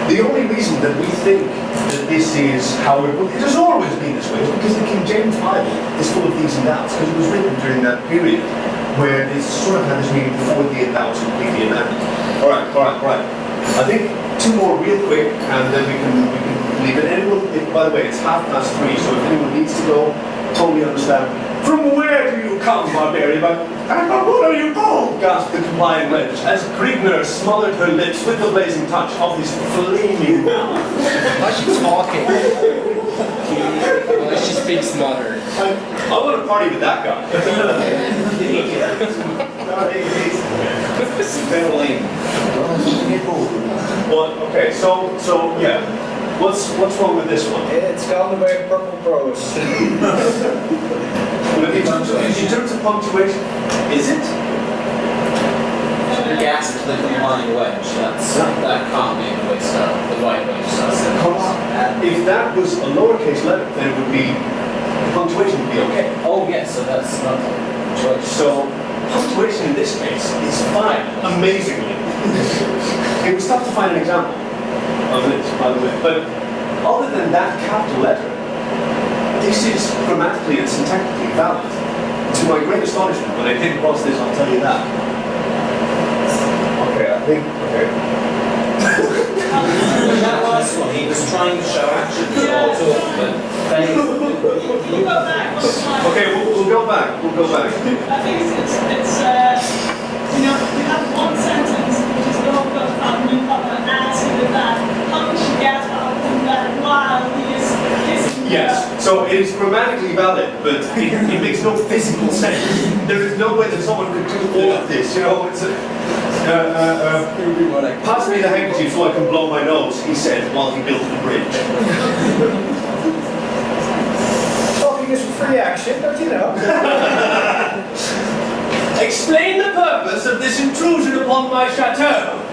The only reason that we think that this is how it has always been this way is because the King James Bible is full of these and thous, because it was written during that period where they sort of had this meaning before the and thou was completely invented. All right. I think two more real quick, and then we can leave it. By the way, it's 3:30, so if anyone needs to go, totally understand. From where do you come, barbarian? And what are you called? Gasped the complying wench, as Grigner smothered her lips with the blazing touch of his flaming mouth. Why is she talking? Why she speaks modern? I want to party with that guy. Well, okay, so yeah. What's wrong with this one? It's gone away purple prose. In terms of punctuation, is it? Gas to the complying wedge. That can't be the way to start. The right way to start. If that was a lowercase letter, then it would be, the punctuation would be okay. Oh yes, so that's not punctuation. So punctuation in this case is fine, amazingly. It was tough to find an example of this, by the way. But other than that capital letter, this is grammatically and syntactically valid. To my great astonishment, when I came across this, I'll tell you that. Okay, I think, okay. That last one, he was trying to show action, Yeah. but failed. We'll go back one time. Okay, we'll go back, we'll go back. I think it's you know, we have one sentence, which is the whole first part, and you've got an answer with that. How can she get out from that while he is kissing her? Yes, so it is grammatically valid, but it makes no physical sense. There is no way that someone could do all of this, you know, it's pass me the handkerchief so I can blow my nose, he said, while he built the bridge. Talking is free action, don't you know? Explain the purpose of this intrusion upon my chateau.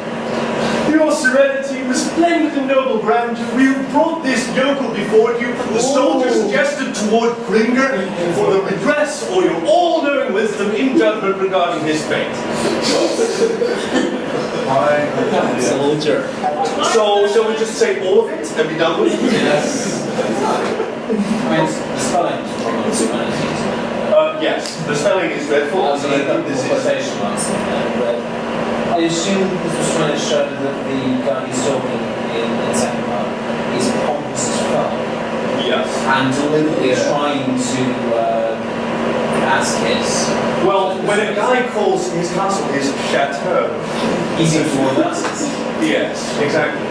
Your Serenity, resplendent and noble grandeur, we have brought this yokel before you. The soldier suggested toward Kringer for the redress or your all-knowing wisdom in judgment regarding his fate. Soldier. So, shall we just say all of it and be done with it? Yes. I mean, the spelling is from the humanities. Yes, the spelling is dreadful. I quotation marks in there, but I assume this was trying to show that the guy he's talking in the second part is pompous as fuck. Yes. And deliberately trying to ask his. Well, when a guy calls his castle his chateau, He seems to want us. yes, exactly.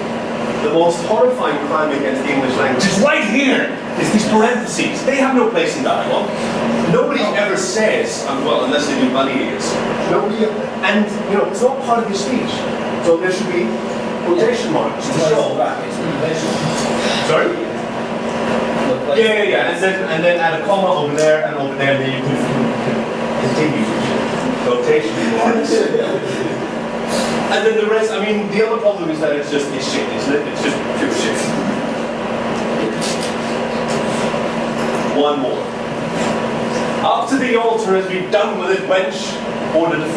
The most horrifying crime against the English language is right here! It's these parentheses. They have no place in dialogue. Nobody ever says, well, unless they do bunny ears. Nobody, and, you know, it's not part of your speech. So there should be quotation marks to show. Sorry? Yeah. And then add a comma over there, and then you can continue. Quotation marks. And then the rest, I mean, the other problem is that it's shit, isn't it? It's just pure shit. One more. Up to the altar as we've done with it, wench, ordered the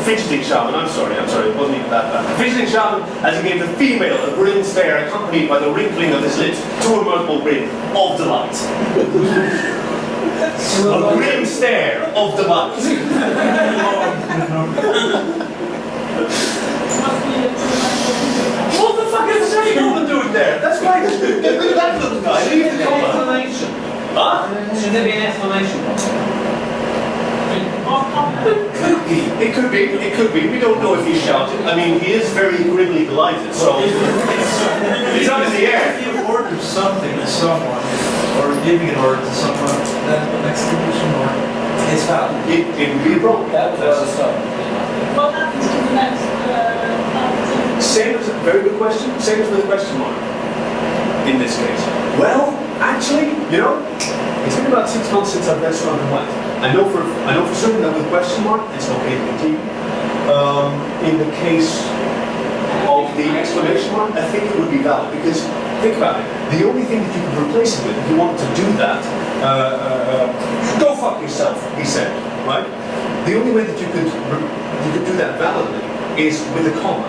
fidgeting shaman, I'm sorry, it wasn't even that bad. The fidgeting shaman, as he gave the female a grim stare accompanied by the wrinkling of his lips to a mirthful grin of delight. A grim stare of delight. What the fuck is the semicolon doing there? That's right. Get rid of that little guy. Leave the comma. Exclamation. Huh? Should there be an exclamation point? It could be. We don't know if he's shouting. I mean, he is very grimly delighted, so it's up in the air. If you order something to someone, or giving an order to someone, then an exclamation mark is valid. It would be a problem. That was a stop. What happens to the next Same as, very good question, same as with a question mark, in this case. Well, actually, you know, it's been about 6 months since I've read Strong and White. I know for certain that with question mark, it's okay to continue. In the case of the exclamation mark, I think it would be valid, because, think about it, the only thing that you could replace it with, if you wanted to do that, go fuck yourself, he said, right? The only way that you could do that validly is with a comma.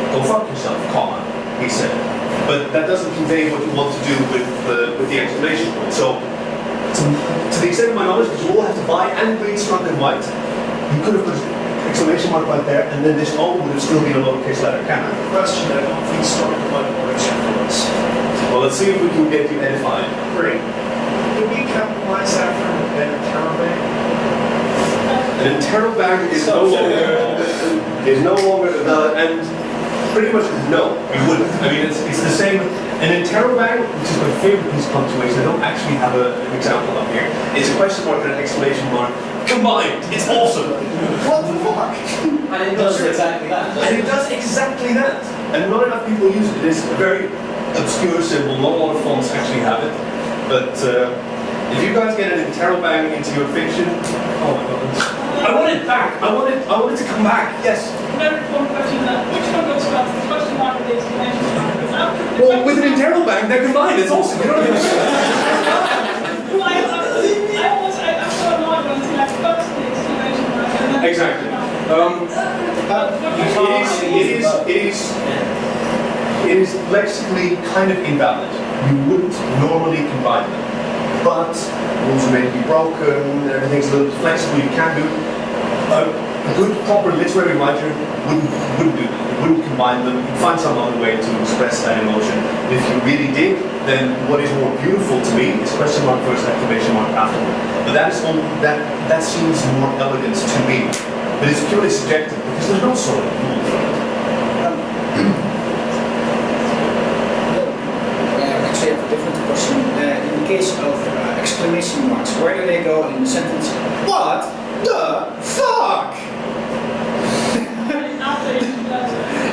Go fuck yourself, comma, he said. But that doesn't convey what you want to do with the exclamation point. So, to the extent of my knowledge, because you all have to buy and read Strunk and White, you could have put an exclamation mark right there, and then this O would have still been a lowercase letter, can I? Question, I don't think Strunk and White works for us. Well, let's see if we can get you edified. Great. Do we capitalize after an interrobang? An interrobang is no longer valid, and pretty much no, you wouldn't. I mean, it's the same. An interrobang, which is my favorite piece of punctuation, I don't actually have an example up here. It's a question mark and an exclamation mark combined. It's awesome. What the fuck? And it does exactly that. And it does exactly that. And not enough people use it. It is a very obscure symbol. Not a lot of fonts actually have it. But if you guys get an interrobang into your fiction, oh my god. I want it back. I want it to come back. Yes. Very important question. Which one goes first? The question mark or the exclamation mark? Well, with an interrobang, they're combined. It's awesome. You know what I mean? I'm so annoyed when it's like first the exclamation mark and then Exactly. It is lexically kind of invalid. You wouldn't normally combine them. but rules are made to be broken, everything's a little flexible, you can do. A good, proper literary writer wouldn't do that. Wouldn't combine them. You'd find some other way to express that emotion. If you really did, then what is more beautiful to me is question mark first, exclamation mark afterward. But that is that seems more elegant to me. But it's purely subjective because there's no sort of rule for it. Actually, I have a different question. In the case of exclamation marks, where do they go in the sentence? What the fuck?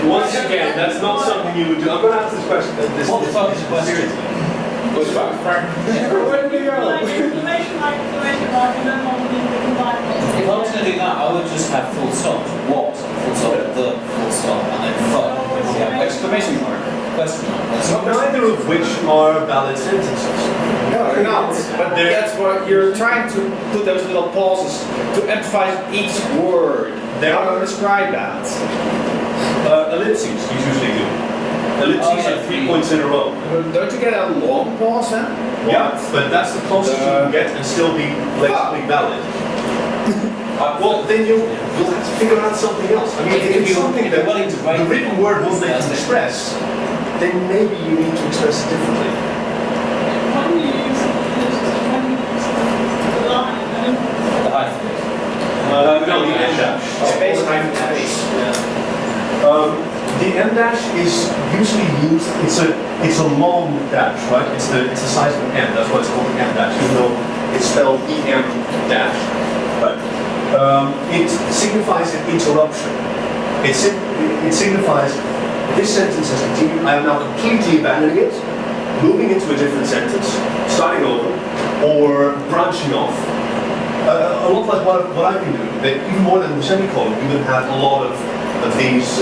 Once again, that's not something you would do. I'm going to ask this question. What the fuck is the question? What's fuck? Where do we go? Like exclamation mark, and then one need to combine them. If I was going to do that, I would just have full stop. What? Full stop. The full stop. And then fuck. Yeah, Exclamation mark. question mark. Neither of which are valid sentences. No, they're not. But They're- that's what you're trying to put those little pauses to emphasize each word. They're- How do I describe that? Ellipses, you usually do. Ellipses are 3 points in a row. Don't you get a long pause then? Yeah, but that's the closest you can get and still be lexically valid. Well, then you'll have to figure out something else. I mean, if it's something that willing to break the written word won't let you express, then maybe you need to express it differently. When you use the line, The hyphen. No, the end dash. Space hyphen space. The end dash is usually used. It's a long dash, right? It's the size of an M. That's why it's called an M dash, even though it's spelled EM dash. But it signifies an interruption. It signifies this sentence has continued. I am now completely abandoning it, moving into a different sentence, starting over, or branching off. A lot like what I've been doing. But even more than the semicolon, you can have a lot of these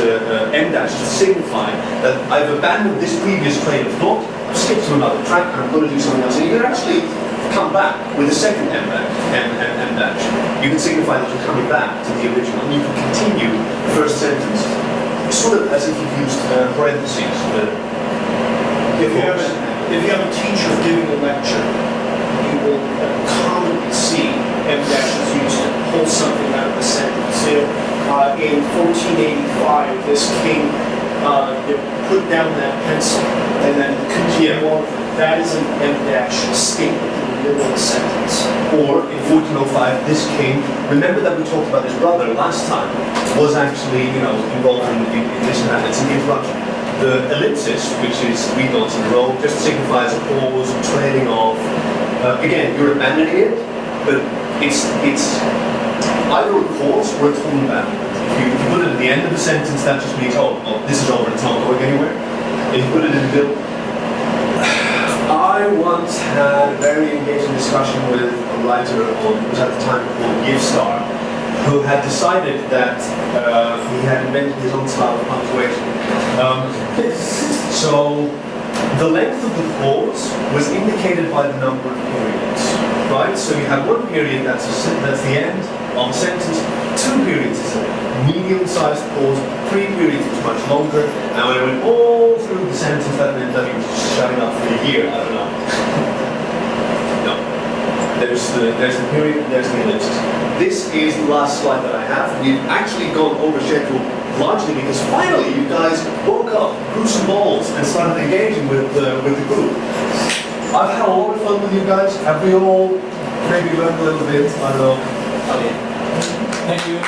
M dashes to signify that I've abandoned this previous train of thought, I've skipped to another track, and I'm going to do something else. And you can actually come back with a second M dash. You can signify that you're coming back to the original, and you can continue the first sentence, sort of as if you've used parentheses. If you have a teacher giving a lecture, you will commonly see M dashes used to pull something out of a sentence. You know, in 1485, this king put down that pencil and then continue on. That is an M dash statement in the middle of a sentence. Or in 1405, this king, remember that we talked about his brother last time, was actually, involved in this and that. It's an interruption. The ellipsis, which is 3 dots in a row, just signifies a pause, trailing off. Again, you're abandoning it, but it's either a pause or a total abandonment. If you put it at the end of the sentence, that just means, oh, well, this is over, it's not going anywhere. If you put it in the middle, I once had a very engaging discussion with a writer who was at the time called Givestar, who had decided that he had invented his own style of punctuation. So the length of the pause was indicated by the number of periods, right? So you have one period that's the end of a sentence, 2 periods is a medium-sized pause, 3 periods is much longer, and when it went all through the sentence, that meant that he was shutting up for a year. I don't know. No. There's the period and there's the ellipsis. This is the last slide that I have. We've actually gone over schedule largely because finally you guys woke up, grew some balls, and started engaging with the group. I've had a lot of fun with you guys. Have we all maybe learned a little bit? I don't know. Thank you.